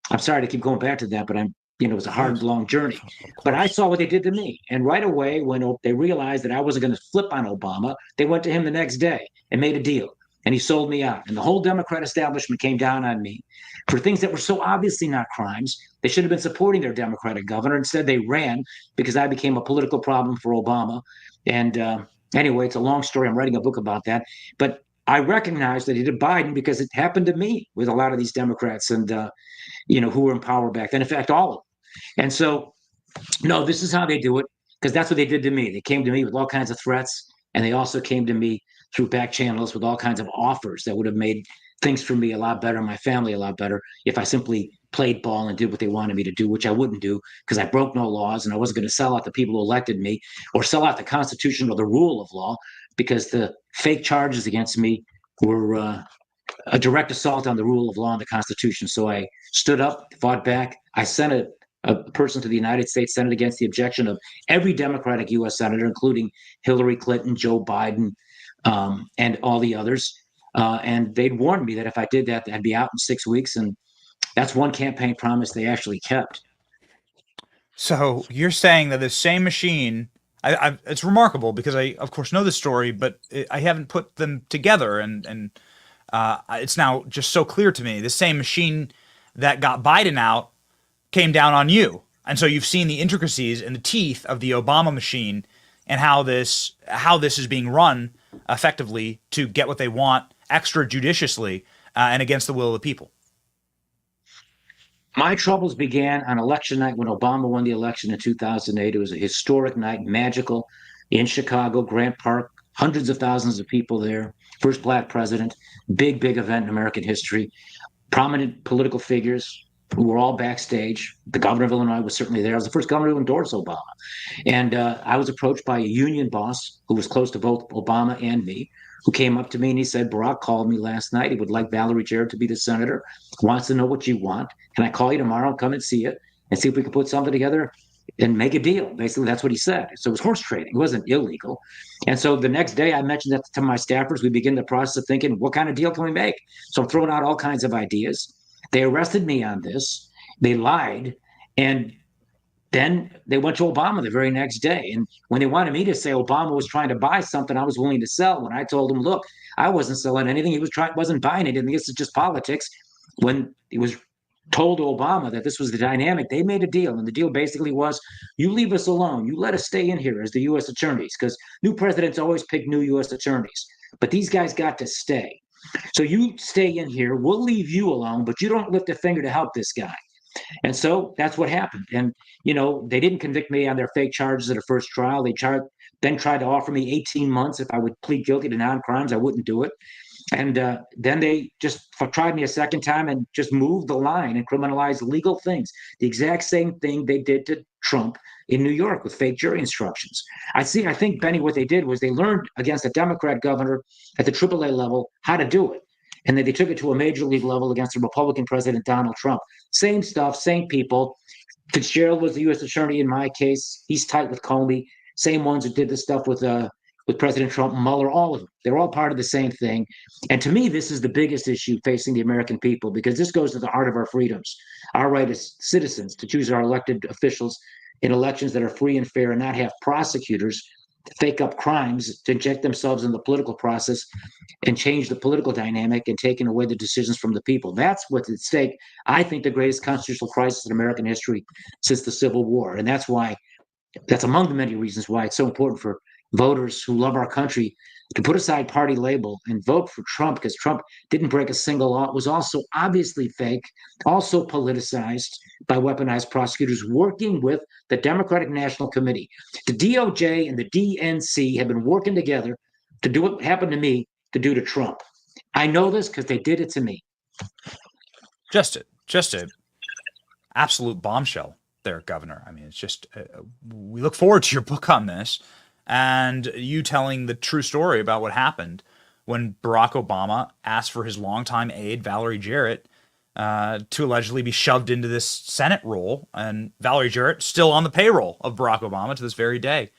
I'm sorry to keep going back to that, but it was a hard, long journey. But I saw what they did to me. And right away, when they realized that I wasn't going to flip on Obama, they went to him the next day and made a deal. And he sold me out. And the whole Democrat establishment came down on me for things that were so obviously not crimes. They should have been supporting their Democratic governor. Instead, they ran because I became a political problem for Obama. And anyway, it's a long story. I'm writing a book about that. But I recognize that he did Biden because it happened to me with a lot of these Democrats and, who were in power back then. In fact, all of them. And so, no, this is how they do it, because that's what they did to me. They came to me with all kinds of threats, and they also came to me through back channels with all kinds of offers that would have made things for me a lot better, my family a lot better, if I simply played ball and did what they wanted me to do, which I wouldn't do because I broke no laws and I wasn't going to sell out the people who elected me or sell out the Constitution or the rule of law, because the fake charges against me were a direct assault on the rule of law and the Constitution. So I stood up, fought back. I sent a person to the United States Senate against the objection of every Democratic U.S. senator, including Hillary Clinton, Joe Biden, and all the others. And they'd warned me that if I did that, I'd be out in 6 weeks. And that's one campaign promise they actually kept. So you're saying that this same machine, it's remarkable because I, of course, know the story, but I haven't put them together. And it's now just so clear to me. The same machine that got Biden out came down on you. And so you've seen the intricacies and the teeth of the Obama machine and how this is being run effectively to get what they want extrajudiciously and against the will of the people. My troubles began on election night when Obama won the election in 2008. It was a historic night, magical, in Chicago, Grant Park, hundreds of thousands of people there. First black president, big event in American history. Prominent political figures who were all backstage. The governor of Illinois was certainly there. I was the first governor to endorse Obama. And I was approached by a union boss who was close to both Obama and me, who came up to me and he said, Barack called me last night. He would like Valerie Jarrett to be the senator, wants to know what you want. Can I call you tomorrow and come and see you and see if we can put something together and make a deal? Basically, that's what he said. So it was horse trading. It wasn't illegal. And so the next day I mentioned that to my staffers. We begin the process of thinking, what kind of deal can we make? So I'm throwing out all kinds of ideas. They arrested me on this. They lied. And then they went to Obama the very next day. And when they wanted me to say Obama was trying to buy something I was willing to sell, when I told him, look, I wasn't selling anything. He wasn't buying anything. This is just politics. When he was told to Obama that this was the dynamic, they made a deal. And the deal basically was, you leave us alone. You let us stay in here as the U.S. attorneys, because new presidents always pick new U.S. attorneys. But these guys got to stay. So you stay in here. We'll leave you alone, but you don't lift a finger to help this guy. And so that's what happened. And, they didn't convict me on their fake charges at a first trial. They then tried to offer me 18 months if I would plead guilty to non-crimes. I wouldn't do it. And then they just tried me a second time and just moved the line and criminalized legal things. The exact same thing they did to Trump in New York with fake jury instructions. I think, Benny, what they did was they learned against a Democrat governor at the AAA level how to do it. And then they took it to a major league level against the Republican president, Donald Trump. Same stuff, same people. Fitzgerald was the U.S. attorney in my case. He's tight with Comey. Same ones who did this stuff with President Trump, Mueller, all of them. They're all part of the same thing. And to me, this is the biggest issue facing the American people, because this goes to the heart of our freedoms, our right as citizens to choose our elected officials in elections that are free and fair and not have prosecutors fake up crimes to inject themselves in the political process and change the political dynamic and taking away the decisions from the people. That's what's at stake. I think the greatest constitutional crisis in American history since the Civil War. And that's among the many reasons why it's so important for voters who love our country to put aside party label and vote for Trump, because Trump didn't break a single law. It was also obviously fake, also politicized by weaponized prosecutors working with the Democratic National Committee. The DOJ and the DNC have been working together to do what happened to me to do to Trump. I know this because they did it to me. Just a absolute bombshell there, Governor. I mean, it's just, we look forward to your book on this and you telling the true story about what happened when Barack Obama asked for his longtime aide, Valerie Jarrett, to allegedly be shoved into this Senate role. And Valerie Jarrett still on the payroll of Barack Obama to this very day.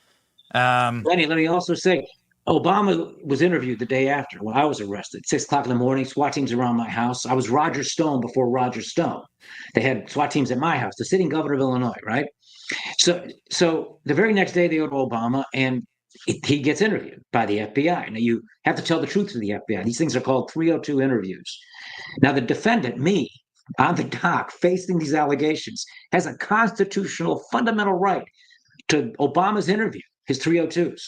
Lenny, let me also say, Obama was interviewed the day after when I was arrested, 6 o'clock in the morning, SWAT teams around my house. I was Roger Stone before Roger Stone. They had SWAT teams at my house, the sitting governor of Illinois, right? So the very next day they go to Obama and he gets interviewed by the FBI. Now you have to tell the truth to the FBI. These things are called 302 interviews. Now the defendant, me, on the dock facing these allegations, has a constitutional fundamental right to Obama's interview, his 302s.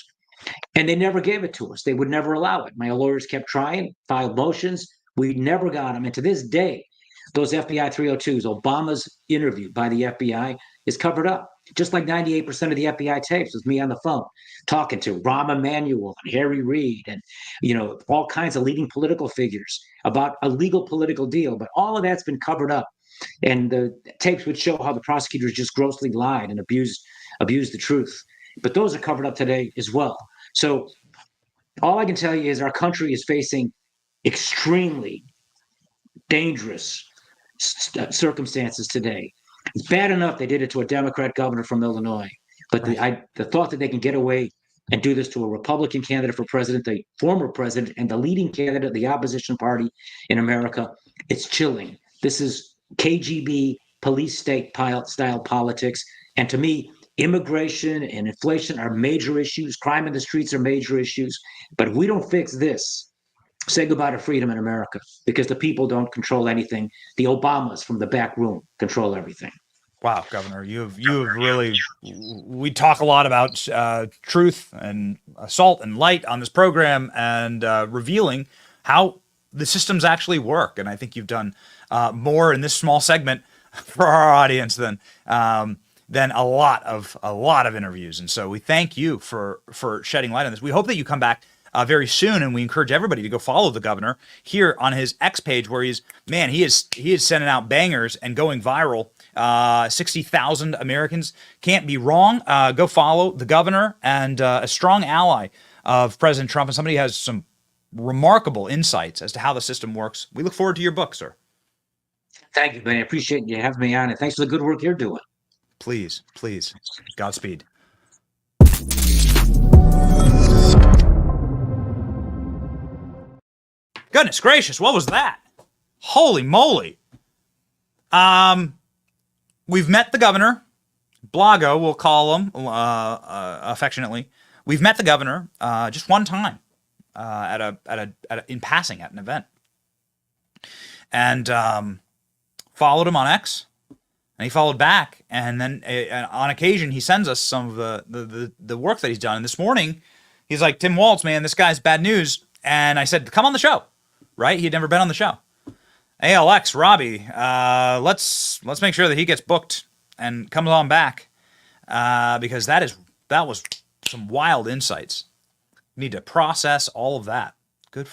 And they never gave it to us. They would never allow it. My lawyers kept trying, filed motions. We never got them. And to this day, those FBI 302s, Obama's interview by the FBI is covered up. Just like 98% of the FBI tapes was me on the phone talking to Rahm Emanuel and Harry Reid and, all kinds of leading political figures about a legal political deal. But all of that's been covered up. And the tapes would show how the prosecutors just grossly lied and abused the truth. But those are covered up today as well. So all I can tell you is our country is facing extremely dangerous circumstances today. It's bad enough they did it to a Democrat governor from Illinois, but the thought that they can get away and do this to a Republican candidate for president, the former president, and the leading candidate of the opposition party in America, it's chilling. This is KGB police state style politics. And to me, immigration and inflation are major issues. Crime in the streets are major issues. But if we don't fix this, say goodbye to freedom in America, because the people don't control anything. The Obamas from the back room control everything. Wow, Governor, you've really. We talk a lot about truth and salt and light on this program, and revealing how the systems actually work. And I think you've done more in this small segment for our audience than a lot of interviews. And so we thank you for shedding light on this. We hope that you come back very soon, and we encourage everybody to go follow the governor here on his X page, where he is sending out bangers and going viral. 60,000 Americans can't be wrong. Go follow the governor, and a strong ally of President Trump, and somebody who has some remarkable insights as to how the system works. We look forward to your book, sir. Thank you, Ben. I appreciate you having me on, and thanks for the good work you're doing. Please. Godspeed. Goodness gracious, what was that? Holy moly. We've met the governor. Blago, we'll call him affectionately. We've met the governor just one time in passing at an event. And followed him on X, and he followed back. And then on occasion, he sends us some of the work that he's done. And this morning, he's like, Tim Walz, man, this guy's bad news. And I said, come on the show, right? He had never been on the show. ALX, Robbie, let's make sure that he gets booked and comes on back, because that was some wild insights. You need to process all of that. Good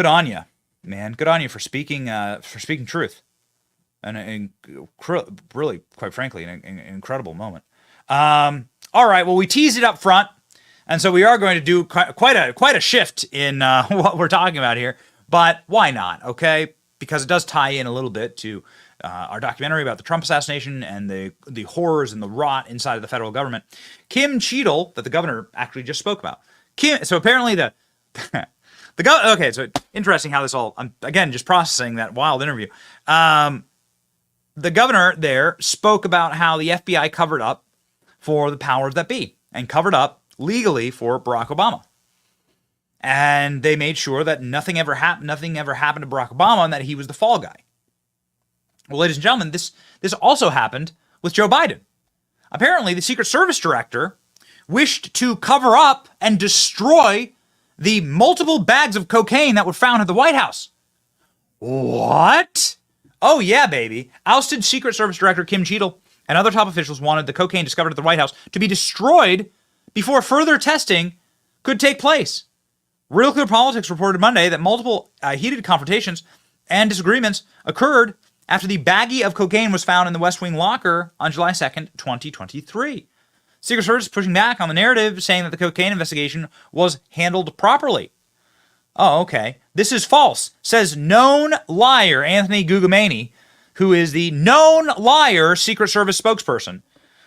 on you, man. Good on you for speaking truth, and really, quite frankly, an incredible moment. All right, well, we teased it up front, and so we are going to do quite a shift in what we're talking about here. But why not, okay? Because it does tie in a little bit to our documentary about the Trump assassination and the horrors and the rot inside of the federal government. Kim Cheadle, that the governor actually just spoke about. So apparently okay, so interesting how this all, I'm again just processing that wild interview. The governor there spoke about how the FBI covered up for the powers that be and covered up legally for Barack Obama. And they made sure that nothing ever happened to Barack Obama, and that he was the fall guy. Well, ladies and gentlemen, this also happened with Joe Biden. Apparently, the Secret Service director wished to cover up and destroy the multiple bags of cocaine that were found at the White House. What? Oh, yeah, baby. Ousted Secret Service Director Kim Cheadle and other top officials wanted the cocaine discovered at the White House to be destroyed before further testing could take place. Real Clear Politics reported Monday that multiple heated confrontations and disagreements occurred after the baggie of cocaine was found in the West Wing locker on July 2nd, 2023. Secret Service is pushing back on the narrative, saying that the cocaine investigation was handled properly. Oh, okay. This is false, says known liar Anthony Guglielmini, who is the known liar Secret Service spokesperson,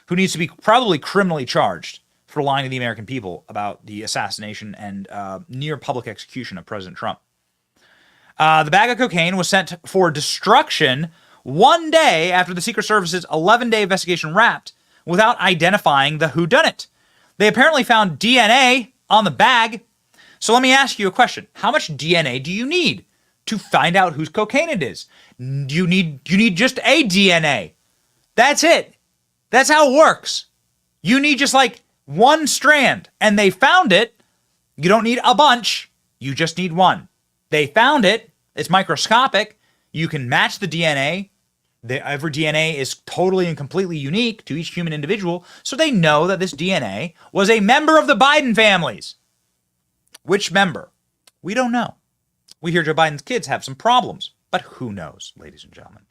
who needs to be probably criminally charged for lying to the American people about the assassination and near public execution of President Trump. The bag of cocaine was sent for destruction 1 day after the Secret Service's 11-day investigation wrapped without identifying the whodunit. They apparently found DNA on the bag. So let me ask you a question. How much DNA do you need to find out whose cocaine it is? You need just a DNA. That's it. That's how it works. You need just like one strand, and they found it. You don't need a bunch. You just need one. They found it. It's microscopic. You can match the DNA. Every DNA is totally and completely unique to each human individual, so they know that this DNA was a member of the Biden families. Which member? We don't know. We hear Joe Biden's kids have some problems, but who knows, ladies and gentlemen.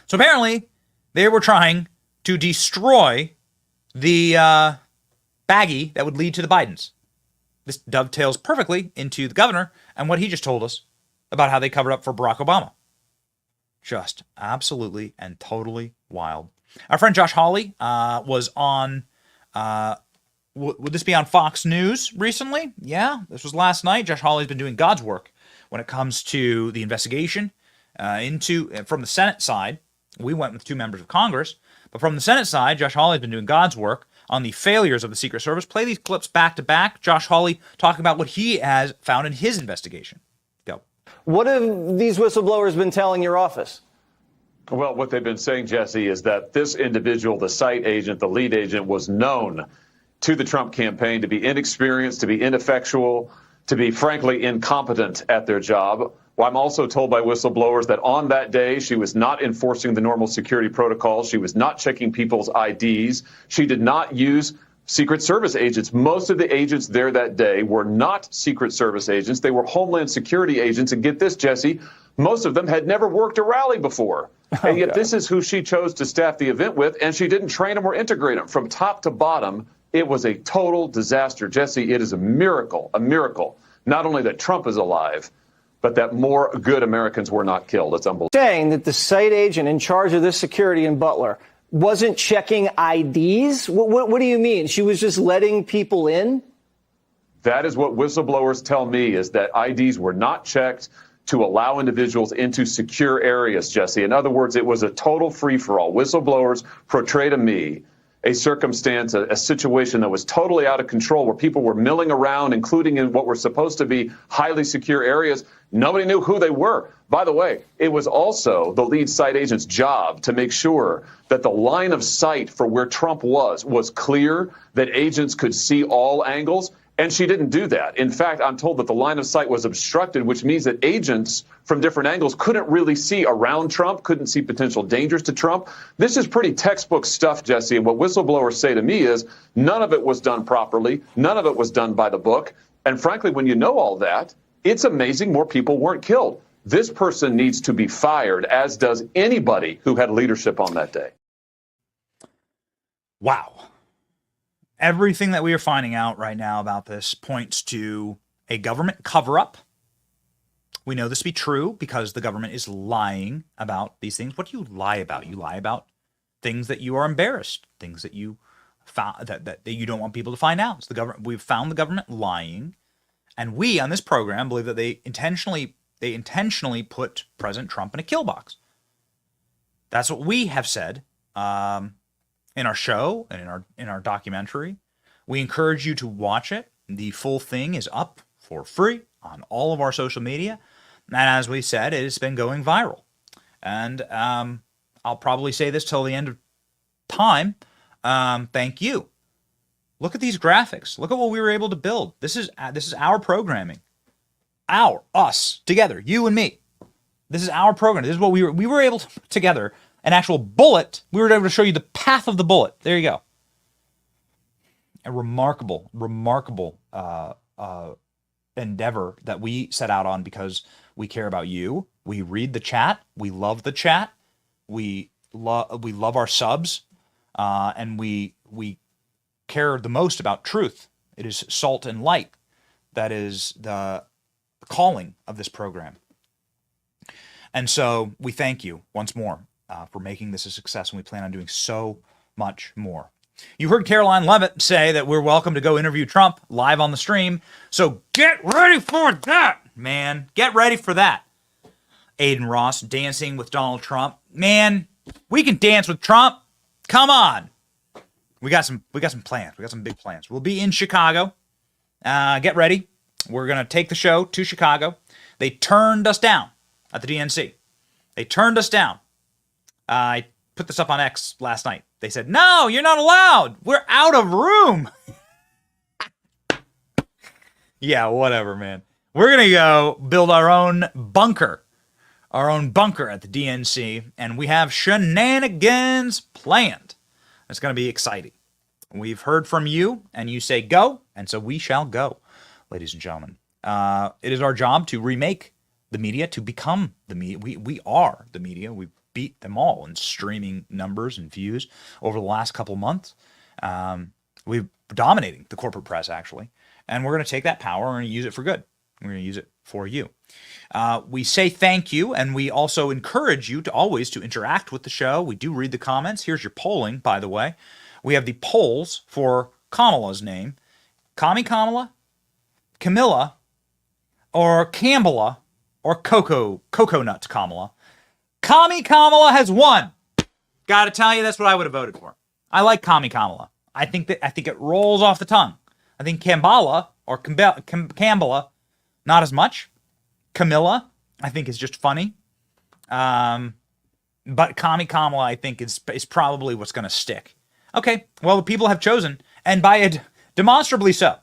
So apparently, they were trying to destroy the baggie that would lead to the Bidens. This dovetails perfectly into the governor and what he just told us about how they covered up for Barack Obama. Just absolutely and totally wild. Our friend Josh Hawley was on, would this be on Fox News recently? Yeah, this was last night. Josh Hawley's been doing God's work when it comes to the investigation from the Senate side. We went with 2 members of Congress. But from the Senate side, Josh Hawley's been doing God's work on the failures of the Secret Service. Play these clips back to back. Josh Hawley talking about what he has found in his investigation. Go. What have these whistleblowers been telling your office? Well, what they've been saying, Jesse, is that this individual, the site agent, the lead agent, was known to the Trump campaign to be inexperienced, to be ineffectual, to be, frankly, incompetent at their job. Well, I'm also told by whistleblowers that on that day, she was not enforcing the normal security protocols. She was not checking people's IDs. She did not use Secret Service agents. Most of the agents there that day were not Secret Service agents. They were Homeland Security agents. And get this, Jesse, most of them had never worked a rally before. And yet this is who she chose to staff the event with, and she didn't train them or integrate them. From top to bottom, it was a total disaster. Jesse, it is a miracle, not only that Trump is alive, but that more good Americans were not killed. It's unbelievable. Saying that the site agent in charge of this security in Butler wasn't checking IDs? What do you mean? She was just letting people in? That is what whistleblowers tell me, is that IDs were not checked to allow individuals into secure areas, Jesse. In other words, it was a total free-for-all. Whistleblowers portray to me a circumstance, a situation that was totally out of control, where people were milling around, including in what were supposed to be highly secure areas. Nobody knew who they were. By the way, it was also the lead site agent's job to make sure that the line of sight for where Trump was clear, that agents could see all angles. And she didn't do that. In fact, I'm told that the line of sight was obstructed, which means that agents from different angles couldn't really see around Trump, couldn't see potential dangers to Trump. This is pretty textbook stuff, Jesse. And what whistleblowers say to me is none of it was done properly. None of it was done by the book. And frankly, when you know all that, it's amazing more people weren't killed. This person needs to be fired, as does anybody who had leadership on that day. Wow. Everything that we are finding out right now about this points to a government cover-up. We know this to be true because the government is lying about these things. What do you lie about? You lie about things that you are embarrassed, things that you found that you don't want people to find out. So the government, we've found the government lying, and we on this program believe that they intentionally put President Trump in a kill box. That's what we have said. In our show and in our documentary. We encourage you to watch it. The full thing is up for free on all of our social media. And as we said, it has been going viral. And I'll probably say this till the end of time. Thank you. Look at these graphics. Look at what we were able to build. This is our programming. Us, together, you and me. This is our program. This is what we were able to put together. An actual bullet. We were able to show you the path of the bullet. There you go. A remarkable endeavor that we set out on because we care about you. We read the chat. We love the chat. We love our subs, and we care the most about truth. It is salt and light. That is the calling of this program. And so we thank you once more. For making this a success, and we plan on doing so much more. You heard Karoline Leavitt say that we're welcome to go interview Trump live on the stream, so get ready for that, man. Get ready for that. Aiden Ross dancing with Donald Trump. Man, we can dance with Trump. Come on. We got some plans. We got some big plans. We'll be in Chicago. Get ready. We're going to take the show to Chicago. They turned us down at the DNC. They turned us down. I put this up on X last night. They said, no, you're not allowed. We're out of room. Yeah, whatever, man. We're going to go build our own bunker at the DNC, and we have shenanigans planned. It's going to be exciting. We've heard from you, and you say go, and so we shall go, ladies and gentlemen. It is our job to remake the media, to become the media. We are the media. We beat them all in streaming numbers and views over the last couple months. We're dominating the corporate press, actually. And we're going to take that power and we're going to use it for good. We're going to use it for you. We say thank you, and we also encourage you to always to interact with the show. We do read the comments. Here's your polling, by the way. We have the polls for Kamala's name. Kamala, Camilla, or Campbella, or Coconut Kamala. Kamala has won. Gotta tell you, that's what I would have voted for. I like Kamala. I think it rolls off the tongue. I think Kamala, not as much. Camilla, I think is just funny. But Kamala, I think is probably what's going to stick. Okay, well, the people have chosen, and by it, demonstrably so.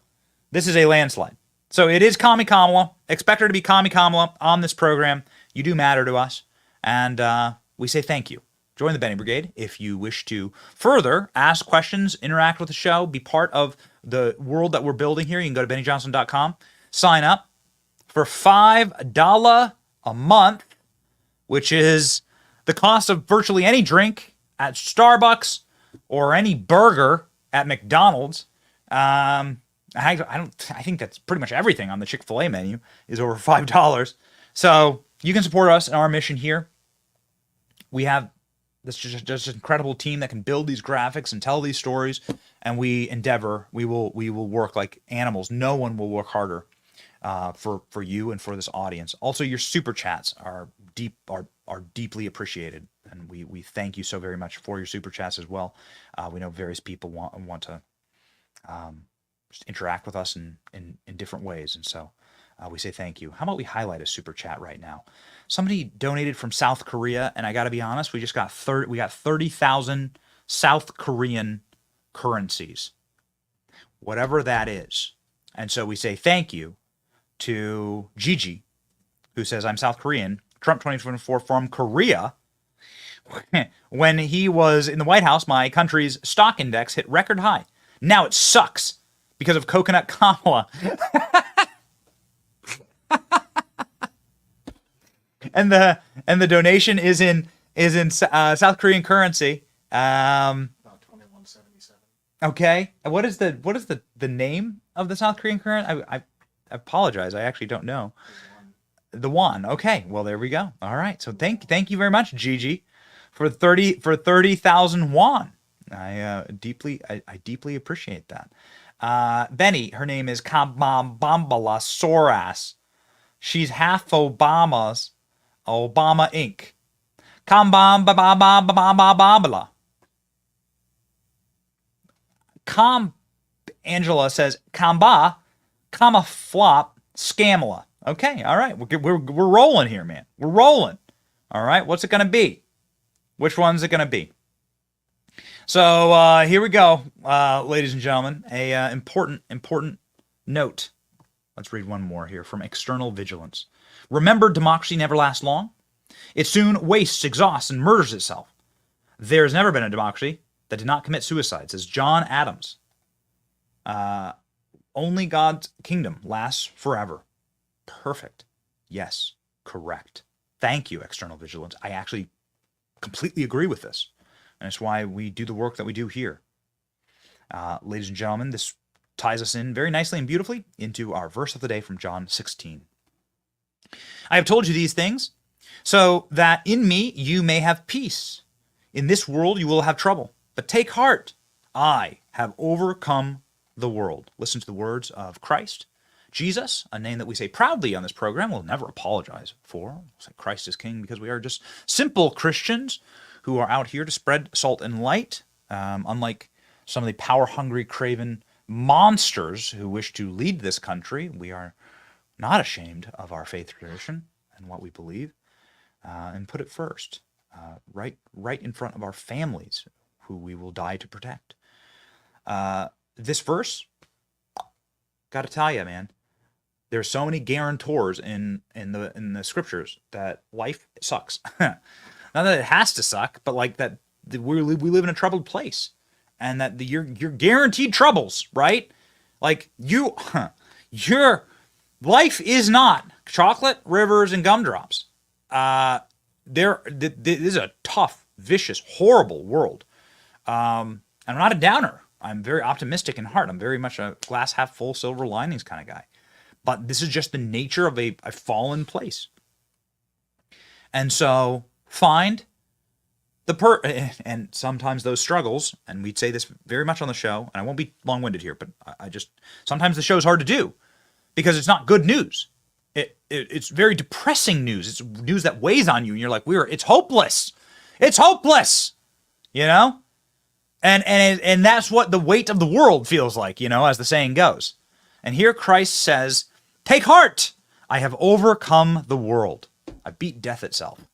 This is a landslide. So it is Kamala. Expect her to be Kamala on this program. You do matter to us, and we say thank you. Join the Benny Brigade if you wish to further ask questions, interact with the show, be part of the world that we're building here. You can go to BennyJohnson.com, sign up for $5 a month, which is the cost of virtually any drink at Starbucks or any burger at McDonald's. I think that's pretty much everything on the Chick-fil-A menu is over $5. So you can support us in our mission here. We have this just incredible team that can build these graphics and tell these stories, and we will work like animals. No one will work harder for you and for this audience. Also, your super chats are deeply appreciated, and we thank you so very much for your super chats as well. We know various people want to just interact with us in different ways, and so we say thank you. How about we highlight a super chat right now? Somebody donated from South Korea, and I got to be honest, we got 30,000 South Korean currencies, whatever that is. And so we say thank you to Gigi, who says, I'm South Korean, Trump 2024 from Korea. When he was in the White House, my country's stock index hit record high. Now it sucks because of coconut Kamala. And the donation is in South Korean currency. About 2177. Okay. What is the name of the South Korean currency? I apologize. I actually don't know. The won. Okay. Well, there we go. All right. So thank you very much, Gigi, for 30,000 won. I deeply appreciate that. Benny, her name is Kambambala Soras. She's half Obama Inc. Kambambala. Angela says Kamba flop Scamala. Okay, all right. We're rolling here, man. We're rolling. All right, what's it gonna be? Which one's it gonna be? So here we go, ladies and gentlemen. A important note. Let's read one more here from External Vigilance. Remember, democracy never lasts long. It soon wastes, exhausts, and murders itself. There has never been a democracy that did not commit suicide, says John Adams. Only God's kingdom lasts forever. Perfect. Yes, correct. Thank you, External Vigilance. I actually completely agree with this. And it's why we do the work that we do here. Ladies and gentlemen, this ties us in very nicely and beautifully into our verse of the day from John 16. I have told you these things so that in me you may have peace. In this world you will have trouble, but take heart. I have overcome the world. Listen to the words of Christ. Jesus, a name that we say proudly on this program, we'll never apologize for. We'll say Christ is King because we are just simple Christians who are out here to spread salt and light, unlike some of the power-hungry, craven monsters who wish to lead this country. We are not ashamed of our faith tradition and what we believe, and put it first, right in front of our families, who we will die to protect. This verse, gotta tell you, man, there's so many guarantors in the scriptures that life sucks. Not that it has to suck, but like that we live in a troubled place, and that you're guaranteed troubles, right? Like your life is not chocolate, rivers, and gumdrops. This is a tough, vicious, horrible world. I'm not a downer. I'm very optimistic in heart. I'm very much a glass half full, silver linings kind of guy. But this is just the nature of a fallen place. And so find and sometimes those struggles, and we'd say this very much on the show, and I won't be long-winded here, but sometimes the show's hard to do because it's not good news. It's very depressing news. It's news that weighs on you, and you're like, it's hopeless. It's hopeless, you know? And that's what the weight of the world feels like, you know, as the saying goes. And here Christ says, take heart, I have overcome the world. I beat death itself.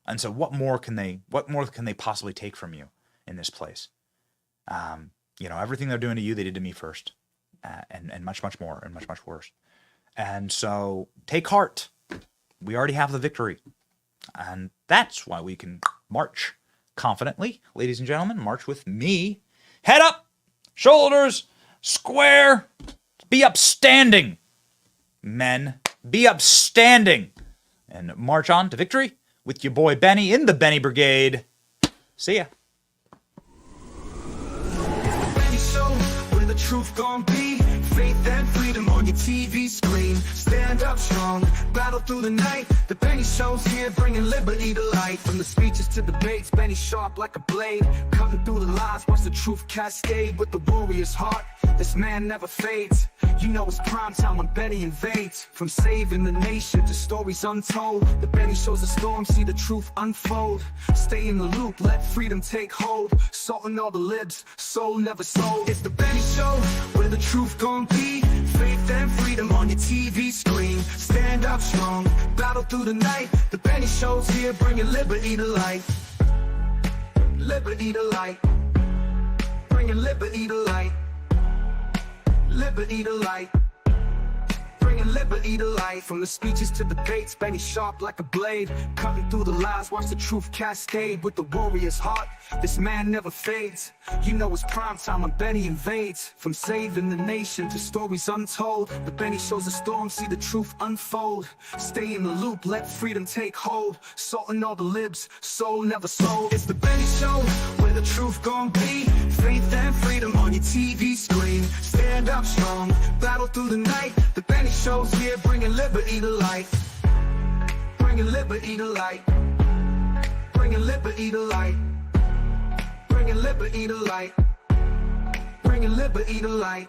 And so what more can they possibly take from you in this place? You know, everything they're doing to you, they did to me first. And much, much more, and much, much worse. And so take heart. We already have the victory. And that's why we can march confidently. Ladies and gentlemen, march with me. Head up, shoulders square. Be upstanding, men. Be upstanding. And march on to victory with your boy Benny in the Benny Brigade. See ya. Benny Show, where the truth gon' be. Faith and freedom on your TV screen. Stand up strong, battle through the night. The Benny Show's here, bringing liberty to light. From the speeches to debates, Benny sharp like a blade. Cutting through the lies, watch the truth cascade. With the warrior's heart, this man never fades. You know it's prime time when Benny invades. From saving the nation to stories untold, the Benny Show's a storm, see the truth unfold. Stay in the loop, let freedom take hold. Salting all the libs, soul never sold. It's the Benny Show, where the truth gon' be. Faith and freedom on your TV screen. Stand up strong, battle through the night. The Benny Show's here, bringing liberty to light. Liberty to light. Bringing liberty to light. Liberty to light. Bringing liberty to light. From the speeches to debates, Benny sharp like a blade. Cutting through the lies, watch the truth cascade. With the warrior's heart, this man never fades. You know it's prime time when Benny invades. From saving the nation to stories untold, the Benny Show's a storm, see the truth unfold. Stay in the loop, let freedom take hold. Salting all the libs, soul never sold. It's the Benny Show, where the truth gon' be. Faith and freedom on your TV screen. Stand up strong, battle through the night. The Benny Show's here, bringing liberty to light. Bringing liberty to light. Bringing liberty to light. Bringing liberty to light. Bringing liberty to light.